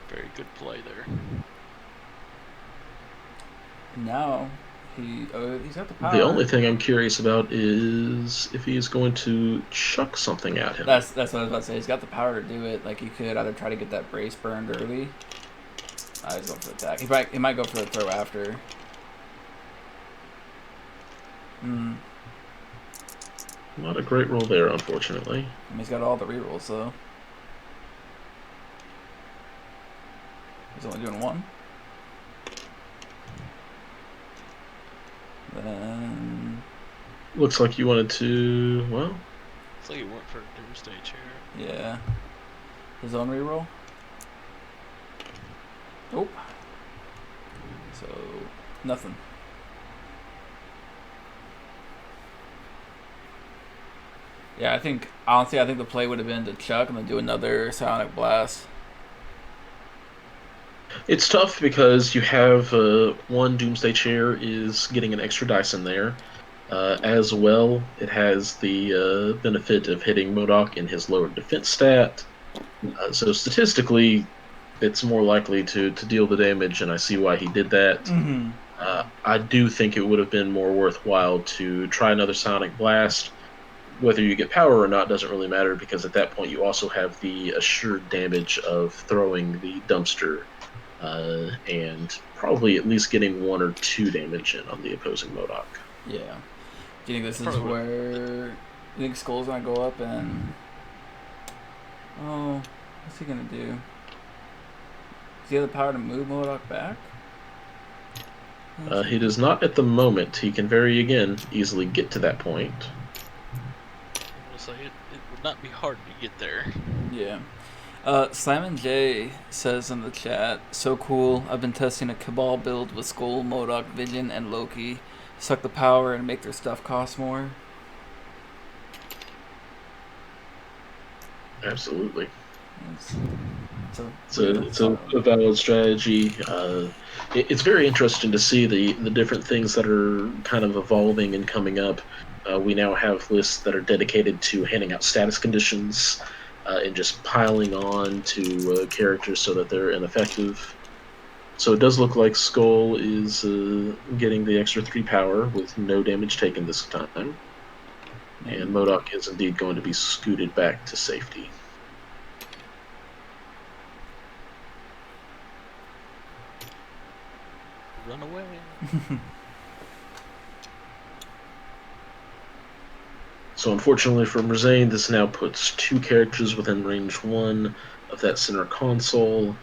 Very good play there. Now he's got the power. The only thing I'm curious about is if he's going to chuck something at him. That's what I was about to say. He's got the power to do it. Like, he could either try to get that brace burned early. He's going for the attack. He might go for the throw after. Not a great roll there, unfortunately. He's got all the rerolls, though. He's only doing 1. Then... Looks like you wanted to, well... Looks like he went for a Doomsday Chair. Yeah. His own reroll? Nope. So, nothing. Yeah, honestly, I think the play would have been to chuck and then do another Psionic Blast. It's tough because you have one Doomsday Chair is getting an extra dice in there. As well, it has the benefit of hitting MODOK in his lower defense stat. So statistically, it's more likely to deal the damage, and I see why he did that. Mm-hmm. I do think it would have been more worthwhile to try another Sonic Blast. Whether you get power or not doesn't really matter, because at that point you also have the assured damage of throwing the dumpster, and probably at least getting 1 or 2 damage in on the opposing MODOK. Yeah. Do you think this is where... You think Skull's gonna go up and... Oh, what's he gonna do? Does he have the power to move MODOK back? He does not at the moment. He can easily get to that point. I will say it would not be hard to get there. Yeah. Simon J says in the chat, so cool. I've been testing a Cabal build with Skull, MODOK, Vision, and Loki. Suck the power and make their stuff cost more. Absolutely. It's a valid strategy. It's very interesting to see the different things that are kind of evolving and coming up. We now have lists that are dedicated to handing out status conditions and just piling on to characters so that they're ineffective. So it does look like Skull is getting the extra 3 power with no damage taken this time. And MODOK is indeed going to be scooted back to safety. Run away. So unfortunately for merzain, this now puts 2 characters within range 1 of that center console.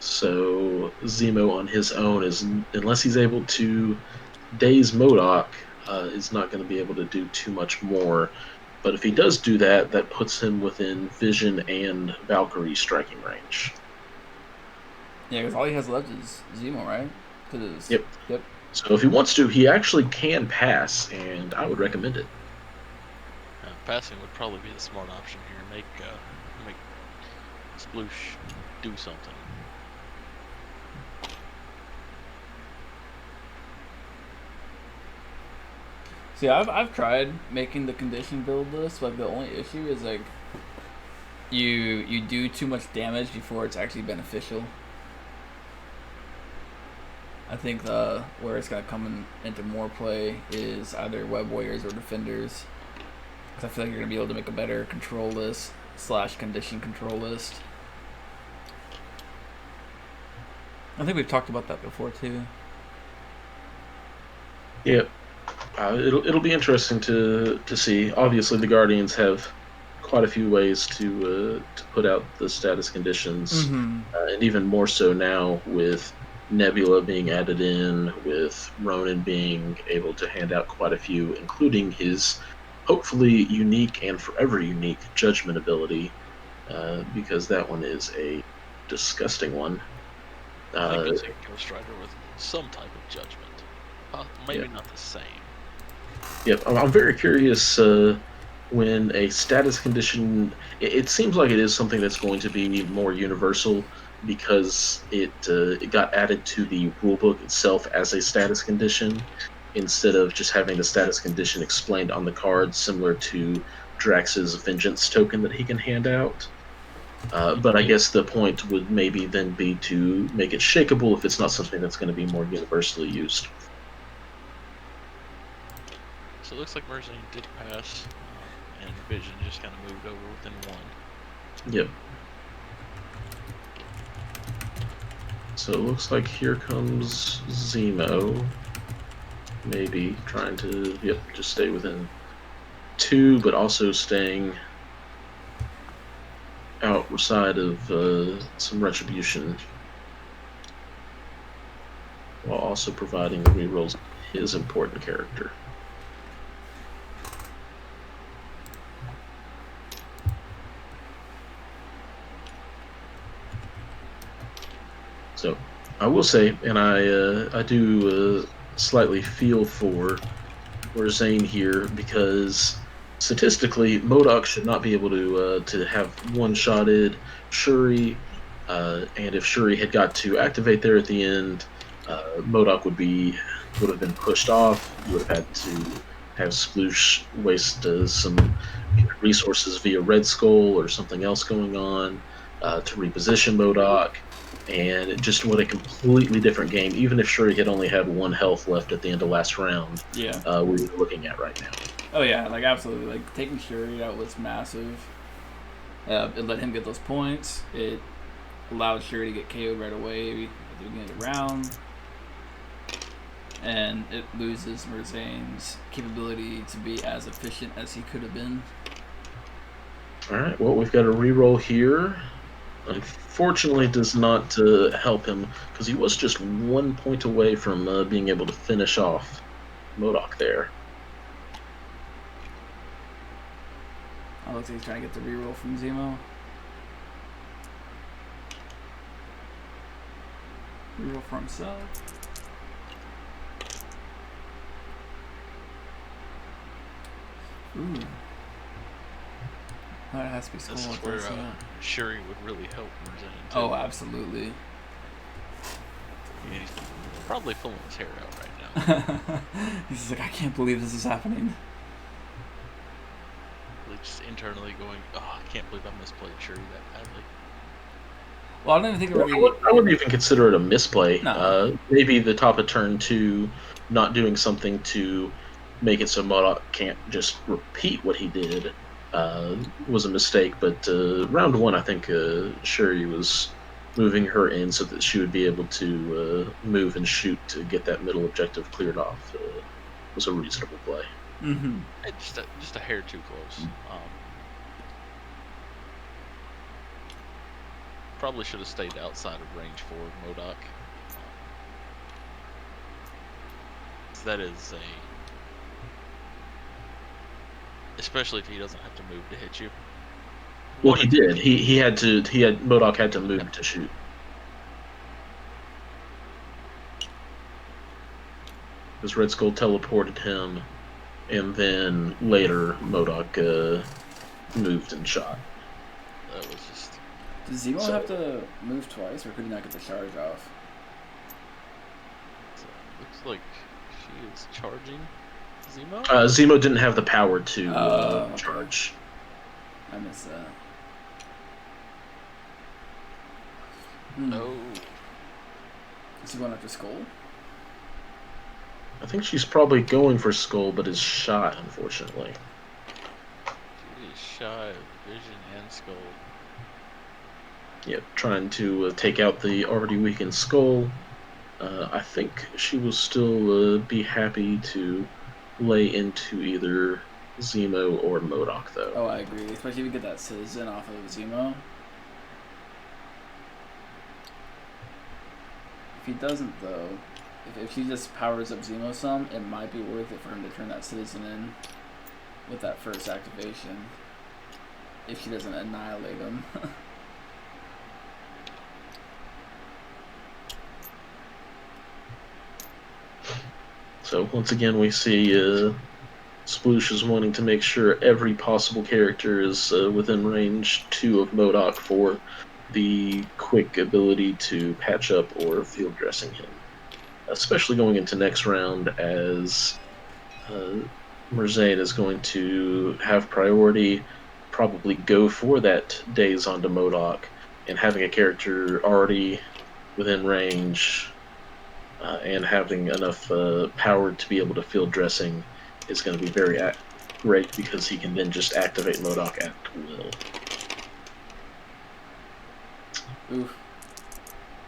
So Zemo on his own is, unless he's able to daze MODOK, is not going to be able to do too much more. But if he does do that, that puts him within Vision and Valkyrie striking range. Yeah, because all he has left is Zemo, right? Yep. So if he wants to, he actually can pass, and I would recommend it. Passing would probably be the smart option here. Make Sploosh do something. See, I've tried making the condition build list, but the only issue is like you do too much damage before it's actually beneficial. I think where it's gonna come into more play is either web warriors or defenders, because I feel like you're gonna be able to make a better control list / condition control list. I think we've talked about that before too. Yeah. It'll be interesting to see. Obviously, the Guardians have quite a few ways to put out the status conditions, and even more so now with Nebula being added in, with Ronan being able to hand out quite a few, including his hopefully unique and forever unique Judgment ability, because that one is a disgusting one. I think it's a Ghost Rider with some type of judgment. Maybe not the same. Yep, I'm very curious when a status condition. It seems like it is something that's going to be more universal because it got added to the rulebook itself as a status condition instead of just having the status condition explained on the card, similar to Drax's Vengeance token that he can hand out. But I guess the point would maybe then be to make it shakeable if it's not something that's going to be more universally used. So it looks like merzain did pass, and Vision just kind of moved over within 1. Yep. So it looks like here comes Zemo. Maybe trying to, just stay within 2, but also staying outside of some retribution, while also providing the rerolls his important character. So I will say, and I do slightly feel for Zane here, because statistically MODOK should not be able to have one-shotted Shuri, and if Shuri had got to activate there at the end, MODOK would have been pushed off. You would have had to have Sploosh waste some resources via Red Skull or something else going on to reposition MODOK. And just what a completely different game, even if Shuri had only had 1 health left at the end of last round, we were looking at right now. Oh yeah, like absolutely. Like taking Shuri out was massive. It let him get those points. It allowed Shuri to get KO'd right away at the beginning of the round. And it loses merzain's capability to be as efficient as he could have been. Alright, well, we've got a reroll here. Unfortunately, does not help him, because he was just 1 point away from being able to finish off MODOK there. Oh, looks like he's trying to get the reroll from Zemo. Reroll for himself. Ooh. That has to be This skull. is where Shuri would really help Merzain too. Oh, absolutely. He's probably pulling his hair out right now. He's just like, I can't believe this is happening. Like just internally going, oh, I can't believe I misplayed Shuri that badly. Well, I don't even think it really... I wouldn't even consider it a misplay. No. Maybe the top of turn 2, not doing something to make it so MODOK can't just repeat what he did was a mistake. But round 1, I think Shuri was moving her in so that she would be able to move and shoot to get that middle objective cleared off. Was a reasonable play. Mm-hmm. Just a hair too close. Probably should have stayed outside of range for MODOK. That is especially if he doesn't have to move to hit you. Well, he did. MODOK had to move to shoot. Because Red Skull teleported him, and then later MODOK moved and shot. That was just. Does Zemo have to move twice, or could he not get the charge off? Looks like she is charging Zemo. Zemo didn't have the power to charge. I missed that. No. Is he going after Skull? I think she's probably going for Skull, but is shot, unfortunately. She is shy of Vision and Skull. Yep, trying to take out the already weakened Skull. I think she will still be happy to lay into either Zemo or MODOK, though. Oh, I agree. Especially if you get that citizen off of Zemo. If he doesn't, though, if she just powers up Zemo some, it might be worth it for him to turn that citizen in with that first activation. If she doesn't annihilate him. So once again, we see Sploosh is wanting to make sure every possible character is within range 2 of MODOK for the quick ability to patch up or field dressing him. Especially going into next round, as Merzain is going to have priority, probably go for that daze onto MODOK, and having a character already within range and having enough power to be able to field dressing is going to be very great, because he can then just activate MODOK at will. Oof.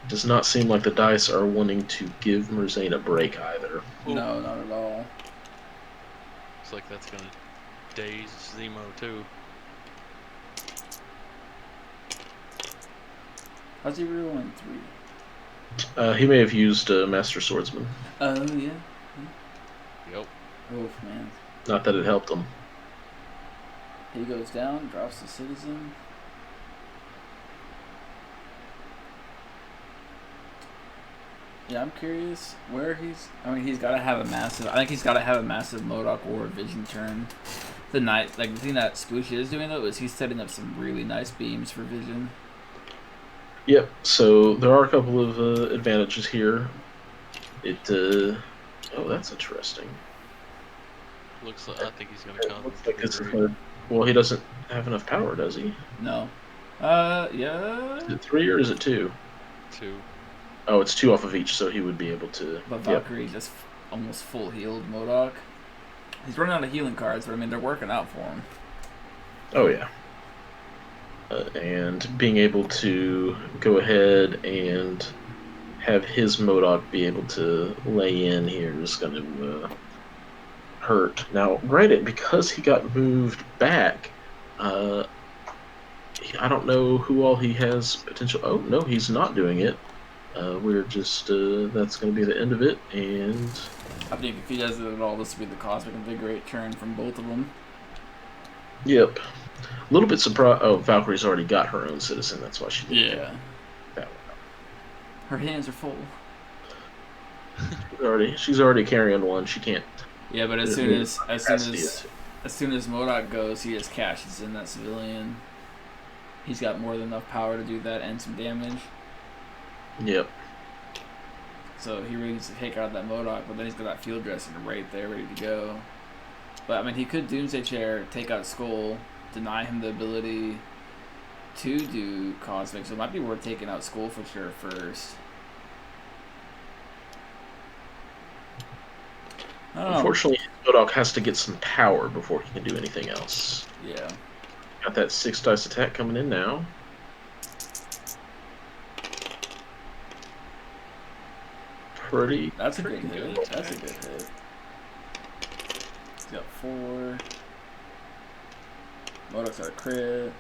Does not seem like the dice are wanting to give Merzain a break either. No, not at all. Looks like that's gonna daze Zemo too. How's he rerolling 3? He may have used Master Swordsman. Oh, yeah. Yep. Oof, man. Not that it helped him. He goes down, drops the citizen. Yeah, I'm curious where he's. I mean, he's got to have a massive. I think he's got to have a massive MODOK or Vision turn. The thing that Sploosh is doing though is he's setting up some really nice beams for Vision. Yep. So there are a couple of advantages here. Oh, that's interesting. Looks like I think he's gonna come. Looks like this is well, he doesn't have enough power, does he? No. Yeah. Is it 3 or is it 2? 2. Oh, it's 2 off of each, so he would be able to. But Valkyrie just almost full healed MODOK. He's running out of healing cards, but I mean they're working out for him. Oh yeah. And being able to go ahead and have his MODOK be able to lay in here is going to hurt. Now, granted, because he got moved back, I don't know who all he has potential. Oh no, he's not doing it. We're just that's going to be the end of it, and I think if he does it at all, this will be the Cosmic Invigorate turn from both of them. Yep. A little bit surprised. Oh, Valkyrie's already got her own citizen. That's why she did that one. Her hands are full. She's already carrying one. She can't. Yeah, but as soon as MODOK goes, he just cashes in that civilian. He's got more than enough power to do that and some damage. Yep. So he really needs to take out that MODOK, but then he's got that field dresser right there, ready to go. But I mean, he could Doomsday Chair, take out Skull, deny him the ability to do Cosmic. So it might be worth taking out Skull for sure first. Unfortunately, MODOK has to get some power before he can do anything else. Yeah. Got that 6 dice attack coming in now. That's a good hit. That's a good hit. He's got 4. MODOK's got a crit.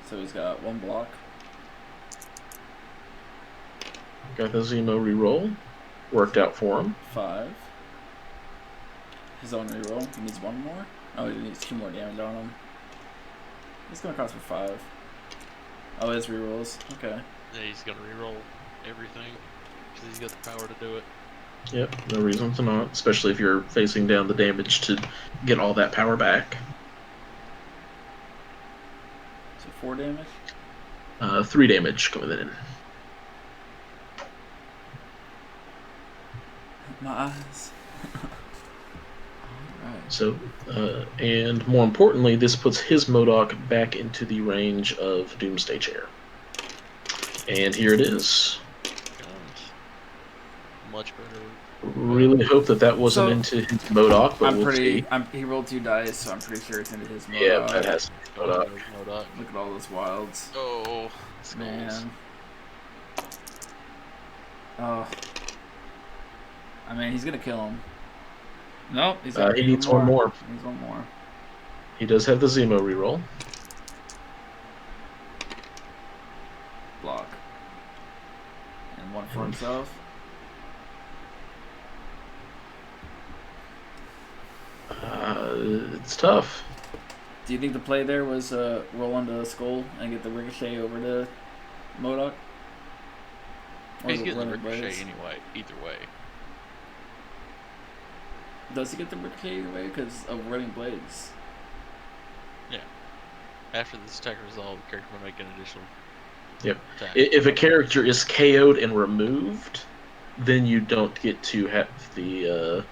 So he's got 1 block. Got the Zemo reroll. Worked out for him. 5. His own reroll. He needs 1 more. Oh, he needs 2 more damage on him. It's gonna cost for 5. Oh, his rerolls. Okay. Yeah, he's gonna reroll everything because he's got the power to do it. Yep, no reason to not, especially if you're facing down the damage to get all that power back. So 4 damage? 3 damage coming in. My eyes. Alright. So, and more importantly, this puts his MODOK back into the range of Doomsday Chair. And here it is. Much better. Really hope that wasn't into his MODOK, but we'll see. He rolled 2 dice, so I'm pretty sure it's into his MODOK. Yeah, that has MODOK. Look at all those wilds. Oh, man. Oh. I mean, he's gonna kill him. Nope, he's got he needs 1 more. He needs 1 more. He does have the Zemo reroll. Block. And 1 for himself. It's tough. Do you think the play there was roll onto Skull and get the ricochet over to MODOK? He's getting the ricochet anyway, either way. Does he get the ricochet either way because of running blades? Yeah. After this attack resolved, the character will make an additional attack. If a character is KO'd and removed, then you don't get to have the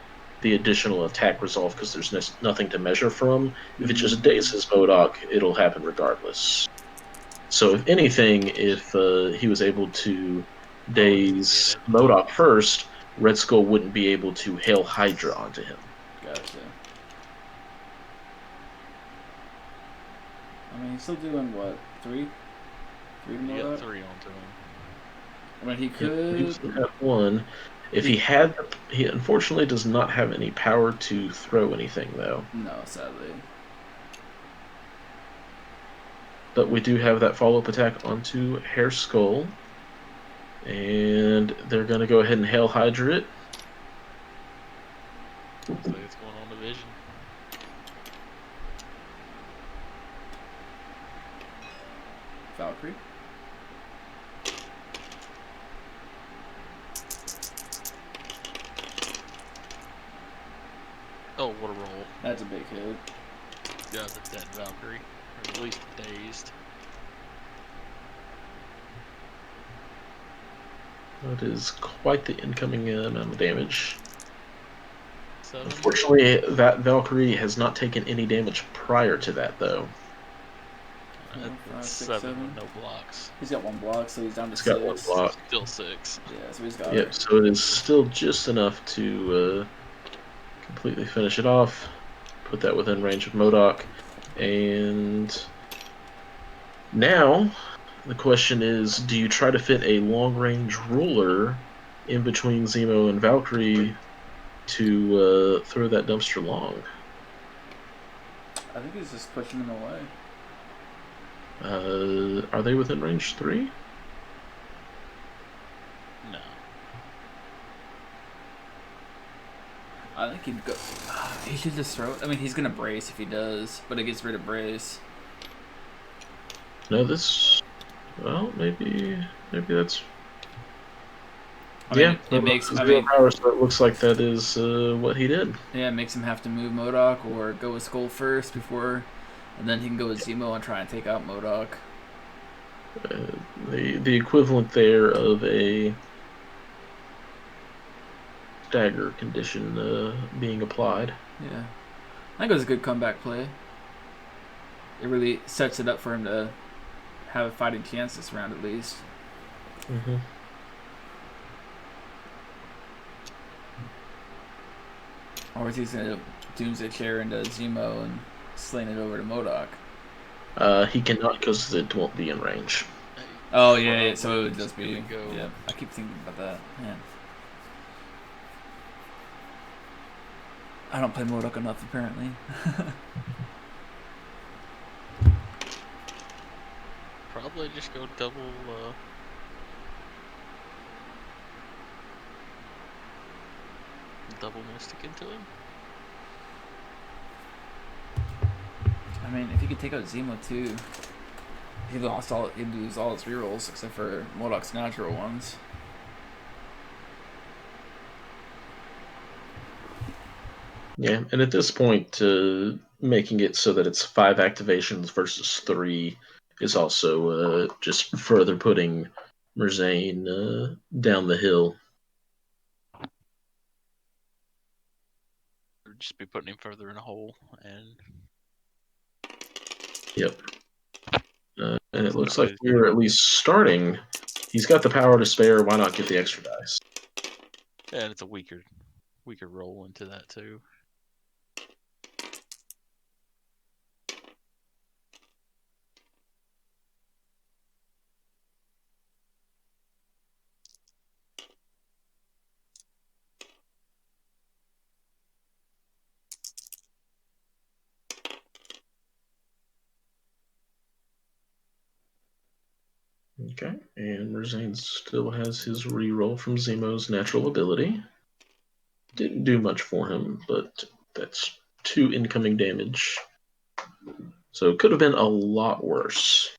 additional attack resolve because there's nothing to measure from. If it just dazes MODOK, it'll happen regardless. So if anything, if he was able to daze MODOK first, Red Skull wouldn't be able to Hail Hydra onto him. Gotcha. I mean, he's still doing what? 3? 3 to MODOK? 3 onto him. I mean, he could. He still have 1. If he had, he unfortunately does not have any power to throw anything, though. No, sadly. But we do have that follow-up attack onto Hair Skull. And they're going to go ahead and Hail Hydra it. Looks like it's going on to Vision. Valkyrie. Oh, what a roll. That's a big hit. Yeah, the dead Valkyrie. Or at least dazed. That is quite the incoming amount of damage. 7. Unfortunately, that Valkyrie has not taken any damage prior to that, though. That's 6, 7 7. with no blocks. He's got 1 block, so he's down to He's 6. got 1 block. Still 6. Yeah, so he's got Yep, so it is still just enough to completely finish it off. Put that within range of MODOK. And now the question is, do you try to fit a long-range ruler in between Zemo and Valkyrie to throw that dumpster long? I think he's just pushing him away. Are they within range 3? No. I think he'd go. He should just throw it. I mean, he's gonna brace if he does, but it gets rid of brace. No, this Well, maybe that's. I mean, Yeah, it makes. I zero mean, power, so it looks like that is what he did. yeah, it makes him have to move Modok or go with Skull first before, and then he can go with Zemo and try and take out Modok. The equivalent there of a stagger condition being applied. Yeah, I think it was a good comeback play. It really sets it up for him to have a fighting chance this round at least. Mm-hmm. Or is he going to Doomsday Chair into Zemo and sling it over to Modok? He cannot because it won't be in range. Oh yeah, so it would just be. Gonna go. Yeah, I keep thinking about that. Man, I don't play Modok enough apparently. Probably just go double. Double Mystic into him. I mean, if he could take out Zemo too, he'd lose all his rerolls except for Modok's natural ones. Yeah, and at this point, making it so that it's 5 activations versus 3 is also just further putting Merzain down the hill. Or just be putting him further in a hole, and Yep. And it looks like we're at least starting. He's got the power to spare. Why not get the extra dice? yeah, and it's a weaker roll into that too. Okay, and Merzain still has his reroll from Zemo's natural ability. Didn't do much for him, but that's 2 incoming damage. So it could have been a lot worse.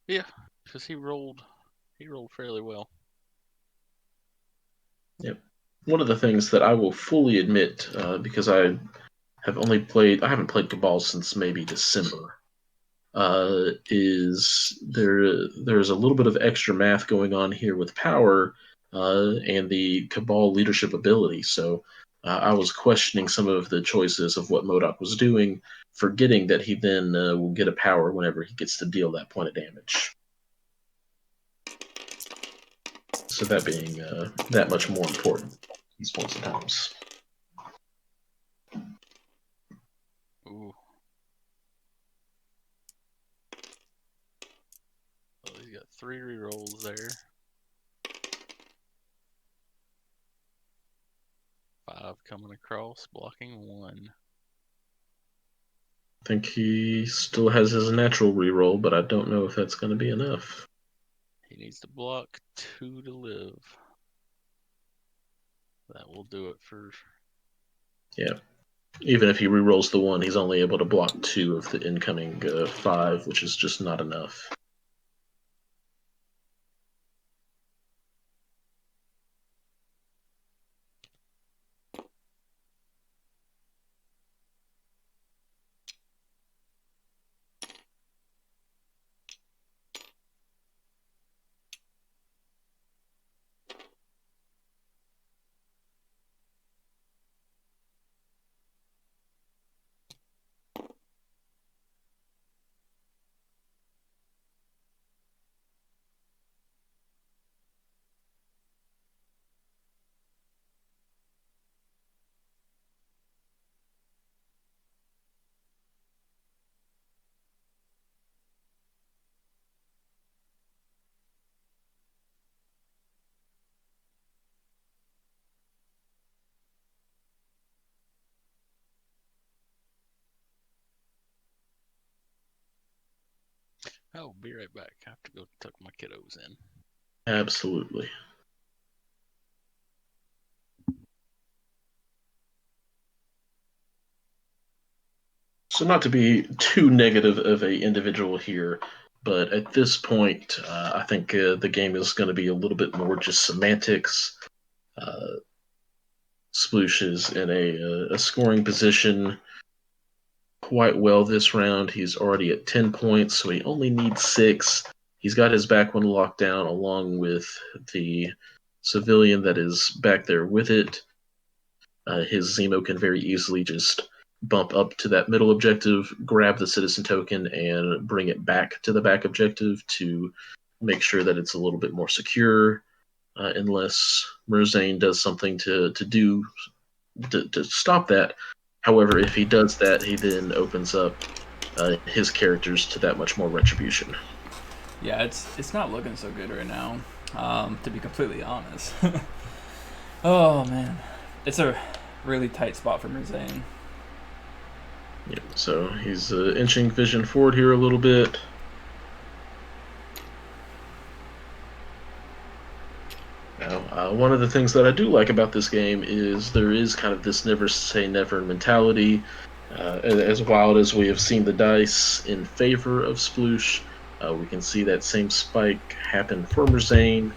Yeah, because he rolled fairly well. Yep. One of the things that I will fully admit, because I haven't played Cabal since maybe December, is there's a little bit of extra math going on here with power and the Cabal leadership ability. So I was questioning some of the choices of what MODOK was doing, forgetting that he then will get a power whenever he gets to deal that point of damage. So that being that much more important these points of times. Ooh. Well, he's got 3 rerolls there. 5 coming across, blocking 1. I think he still has his natural reroll, but I don't know if that's going to be enough. He needs to block 2 to live. That will do it for. Yeah. Even if he rerolls the 1, he's only able to block 2 of the incoming 5, which is just not enough. Oh, be right back. I have to go tuck my kiddos in. Absolutely. So not to be too negative of a individual here, But at this point, I think the game is going to be a little bit more just semantics. Sploosh is in a scoring position quite well this round. He's already at 10 points, so he only needs 6. He's got his back one locked down along with the civilian that is back there with it. His Zemo can very easily just bump up to that middle objective, grab the citizen token, and bring it back to the back objective to make sure that it's a little bit more secure, unless merzain does something to stop that. However, if he does that, he then opens up his characters to that much more retribution. Yeah, it's not looking so good right now, to be completely honest. Oh man, it's a really tight spot for merzain. Yeah, so he's inching vision forward here a little bit. Now, one of the things that I do like about this game is there is kind of this never say never mentality. As wild as we have seen the dice in favor of Sploosh, we can see that same spike happen for merzain.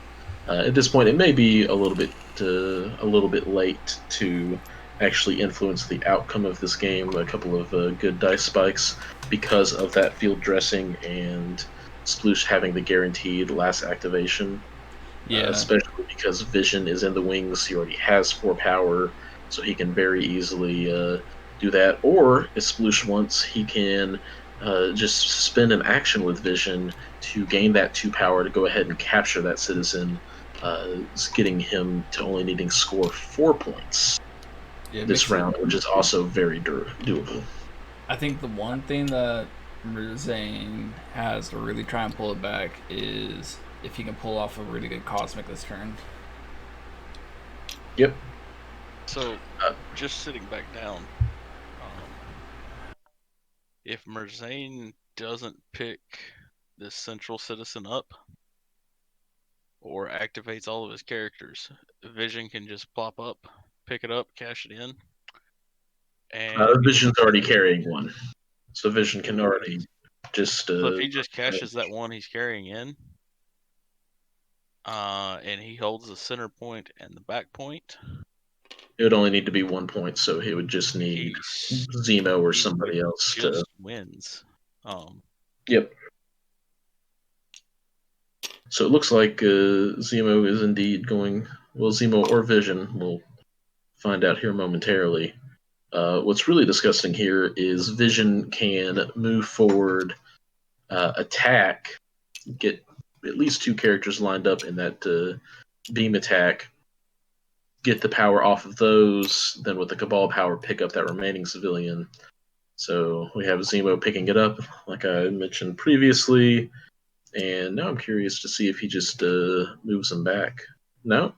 At this point, it may be a little bit late to actually influence the outcome of this game. A couple of good dice spikes because of that field dressing and Sploosh having the guaranteed last activation. Yeah, Especially because Vision is in the wings. He already has 4 power, so he can very easily do that. Or, if Sploosh wants, he can just spend an action with Vision to gain that 2 power to go ahead and capture that citizen, getting him to only needing score 4 points this round, which is also very doable. I think the one thing that merzain has to really try and pull it back is if he can pull off a really good cosmic this turn. Yep. So, just sitting back down, if merzain doesn't pick this central citizen up or activates all of his characters, Vision can just plop up, pick it up, cash it in. And Vision's already carrying one, so Vision can already just. So if he just cashes that one he's carrying in, and he holds the center point and the back point, it would only need to be 1 point, so he would just need Zemo or somebody else to wins. Yep. So it looks like Zemo is indeed going. Well, Zemo or Vision, we'll find out here momentarily. What's really disgusting here is Vision can move forward, attack, get at least 2 characters lined up in that beam attack, get the power off of those, then with the Cabal power pick up that remaining civilian. So we have Zemo picking it up, like I mentioned previously, and now I'm curious to see if he just moves him back. No.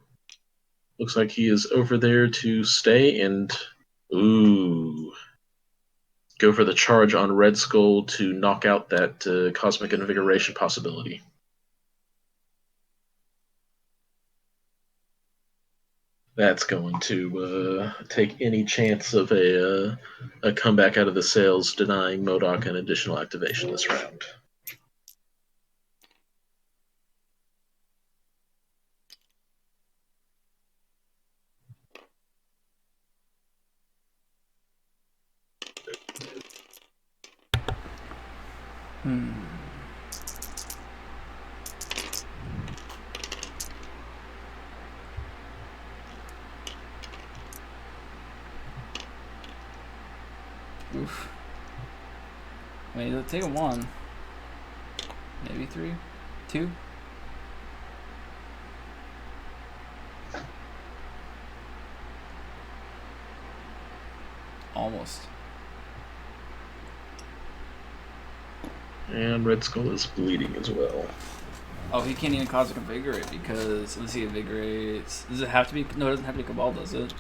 Looks like he is over there to stay and go for the charge on Red Skull to knock out that Cosmic Invigoration possibility. That's going to take any chance of a comeback out of the sails, denying MODOK an additional activation this round. Oof. I mean, it'll take a 1. Maybe 3? 2? Almost. And Red Skull is bleeding as well. Oh, he can't even Cosmic Invigorate because, let's see, Invigorates. Does it have to be? No, it doesn't have to be Cabal, does it?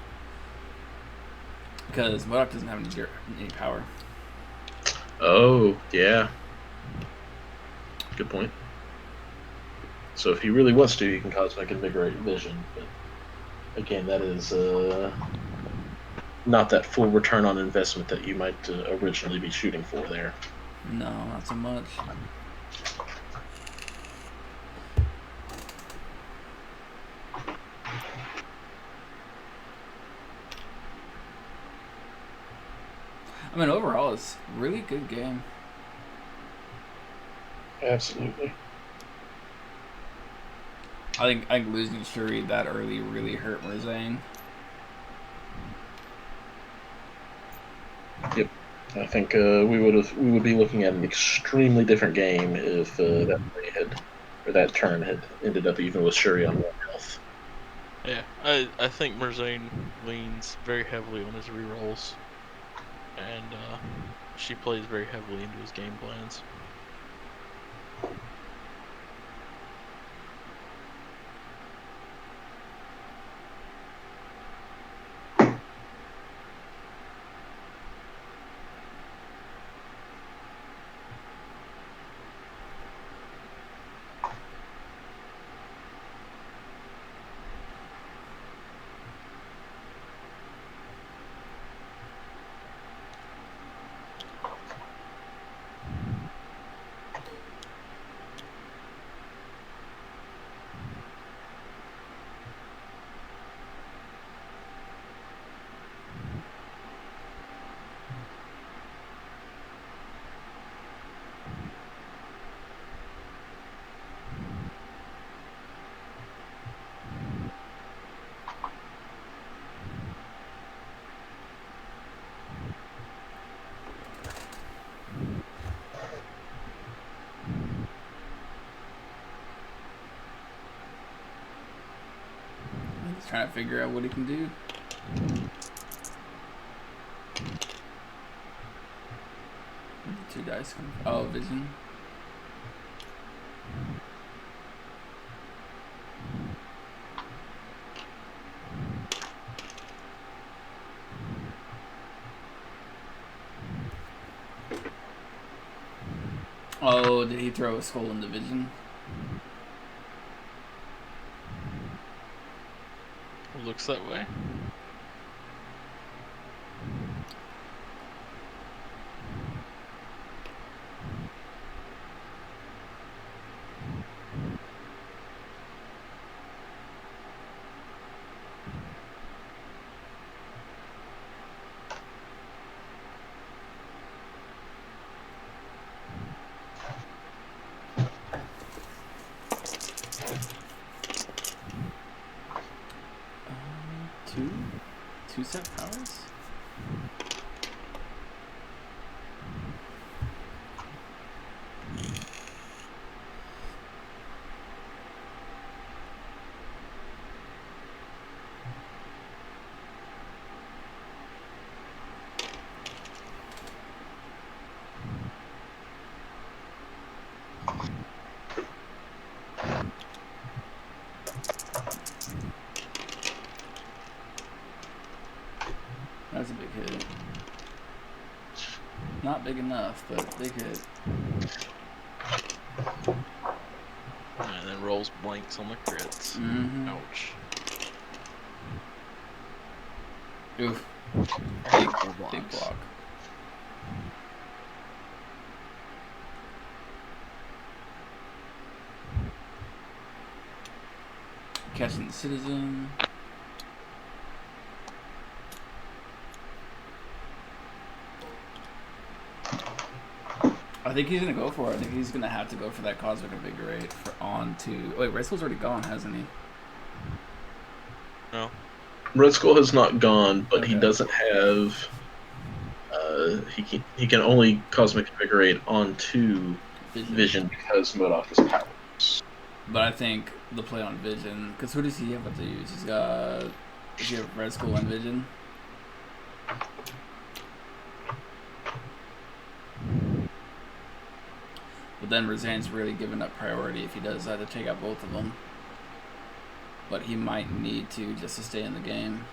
Because MODOK doesn't have any power. Oh, yeah. Good point. So if he really wants to, he can Cosmic Invigorate Vision. But again, that is not that full return on investment that you might originally be shooting for there. No, not so much. I mean, overall, it's a really good game. Absolutely. I think losing Shuri that early really hurt merzain. Yep. I think we would be looking at an extremely different game if that turn had ended up even with Shuri on 1 health. Yeah, I think merzain leans very heavily on his rerolls, and she plays very heavily into his game plans. He's trying to figure out what he can do. Two dice come. Oh, vision. Oh, did he throw a skull in the vision? Looks that way. Two set powers? That's a big hit. Not big enough, but big hit. And then rolls blanks on the crits. Mm-hmm. Ouch. Oof. Big block. Catching the citizen. I think he's gonna go for it. I think he's gonna have to go for that Cosmic Invigorate for on to. Wait, Red Skull's already gone, hasn't he? No. Red Skull has not gone, but he Okay. doesn't have. He can only Cosmic Invigorate onto Vision because MODOK is powerless. But I think the play on Vision, because who does he have to use? He's got. Does he have Red Skull and Vision? But then Merzain's really giving up priority if he does either take out both of them. But he might need to just to stay in the game.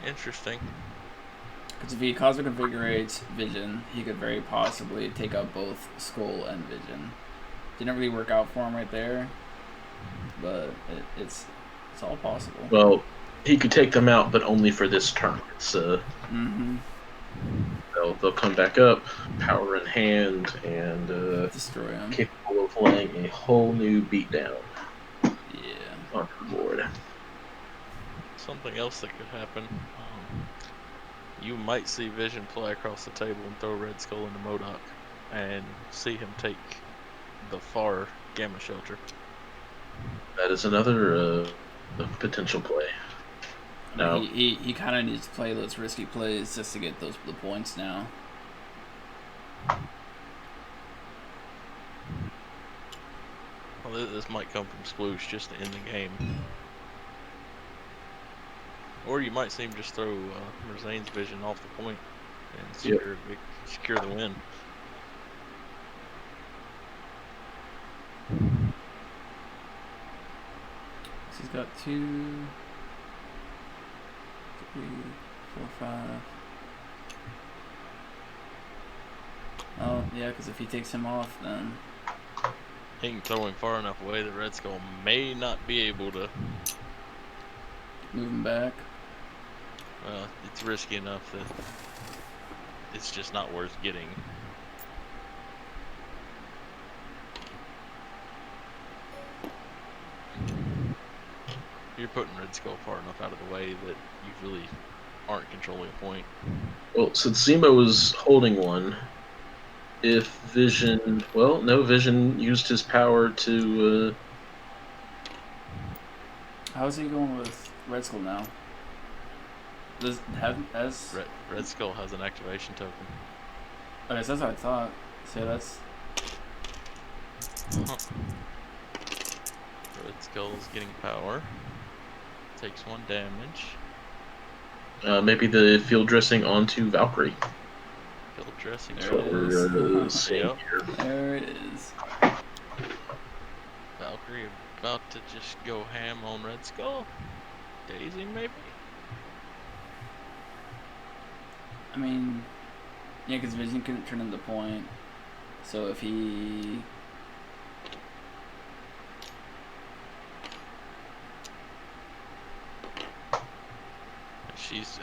Interesting. Because if he Cosmic Invigorates Vision, he could very possibly take out both Skull and Vision. Didn't really work out for him right there, but it's all possible. Well, he could take them out, but only for this turn. It's they'll come back up, power in hand, and destroy him. Capable of laying a whole new beatdown. Yeah. On the board. Something else that could happen. You might see Vision fly across the table and throw Red Skull into MODOK, and see him take the far Gamma Shelter. That is another potential play. No. He kind of needs to play those risky plays just to get the points now. Well, this might come from Sploosh just to end the game. Or you might see him just throw Merzain's Vision off the point and secure the win. He's got 2, 3, 4, 5. Oh, yeah, because if he takes him off, then He can throw him far enough away that Red Skull may not be able to move him back. Well, it's risky enough that it's just not worth getting. You're putting Red Skull far enough out of the way that you really aren't controlling a point. Well, since Zemo is holding one, if Vision... Well, no, Vision used his power to... How's he going with Red Skull now? Red Skull has an activation token. Okay, so that's what I thought. So that's... Red Skull's getting power. Takes 1 damage. maybe the field dressing onto Valkyrie. Field dressing. That's what we're seeing here. There it is. Valkyrie about to just go ham on Red Skull. Daisy, maybe? I mean, yeah, because Vision couldn't turn into point. So if he...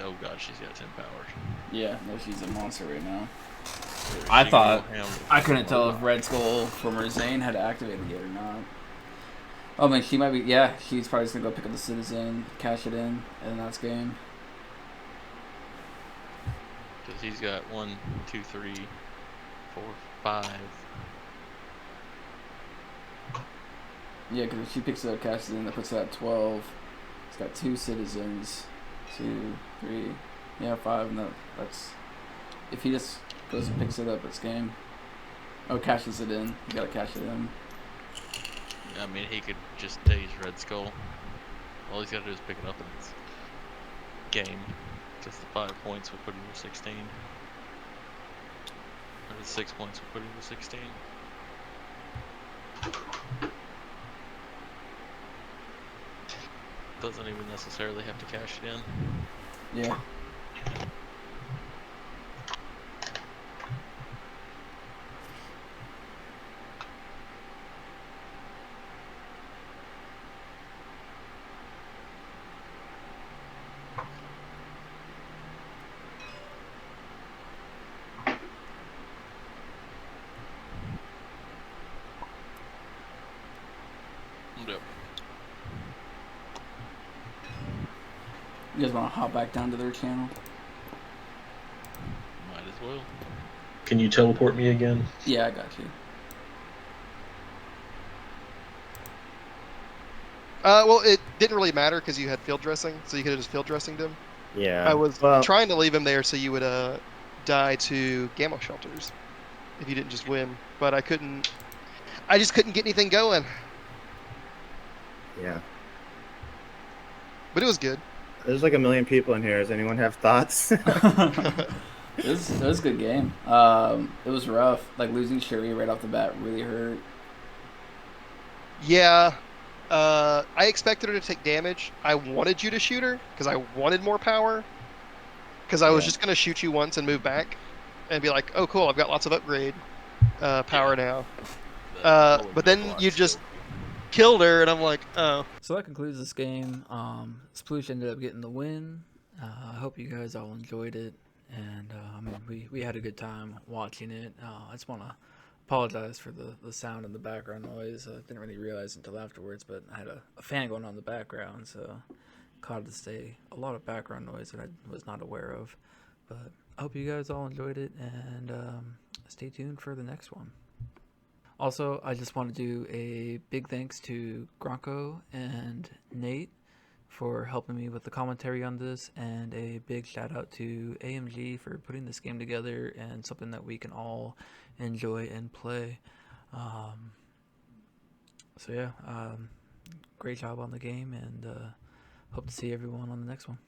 Oh god, she's got 10 powers. Yeah, no, she's a monster right now. I I couldn't tell if Red Skull from Merzain had activated yet or not. Oh man, she might be. Yeah, she's probably just gonna go pick up the Citizen, cash it in, and that's game. Because he's got 1, 2, 3, 4, 5. Yeah, because if she picks it up, cashes it in, that puts it at 12. He's got 2 Citizens, 2, 3, yeah, 5. No, that's if he just goes and picks it up, it's game. Oh, cashes it in. You gotta cash it in. I mean, he could just daze Red Skull. All he's got to do is pick it up and it's game. Just the 5 points will put him to 16. Or the 6 points will put him to 16. Doesn't even necessarily have to cash it in. Yeah. Yep. You guys want to hop back down to their channel? Might as well. Can you teleport me again? Yeah, I got you. Well, it didn't really matter because you had field dressing, so you could have just field dressing him. Yeah. I was trying to leave him there so you would die to Gamma Shelters if you didn't just win, but I couldn't. I just couldn't get anything going. Yeah. But it was good. There's like 1 million people in here. Does anyone have thoughts? It was a good game. It was rough. Like losing Sherry right off the bat really hurt. Yeah. I expected her to take damage. I wanted you to shoot her because I wanted more power. Because I was just going to shoot you once and move back and be like, oh, cool, I've got lots of upgrade power now. But then you just killed her, and I'm like, oh. So that concludes this game. Sploosh ended up getting the win. I hope you guys all enjoyed it. And I mean, we had a good time watching it. I just want to apologize for the sound and the background noise. I didn't really realize until afterwards, but I had a fan going on in the background, so caused a lot of background noise that I was not aware of. But I hope you guys all enjoyed it, and stay tuned for the next one. Also, I just want to do a big thanks to Gronco and Nate for helping me with the commentary on this, and a big shout out to AMG for putting this game together and something that we can all enjoy and play. So yeah, great job on the game, and hope to see everyone on the next one.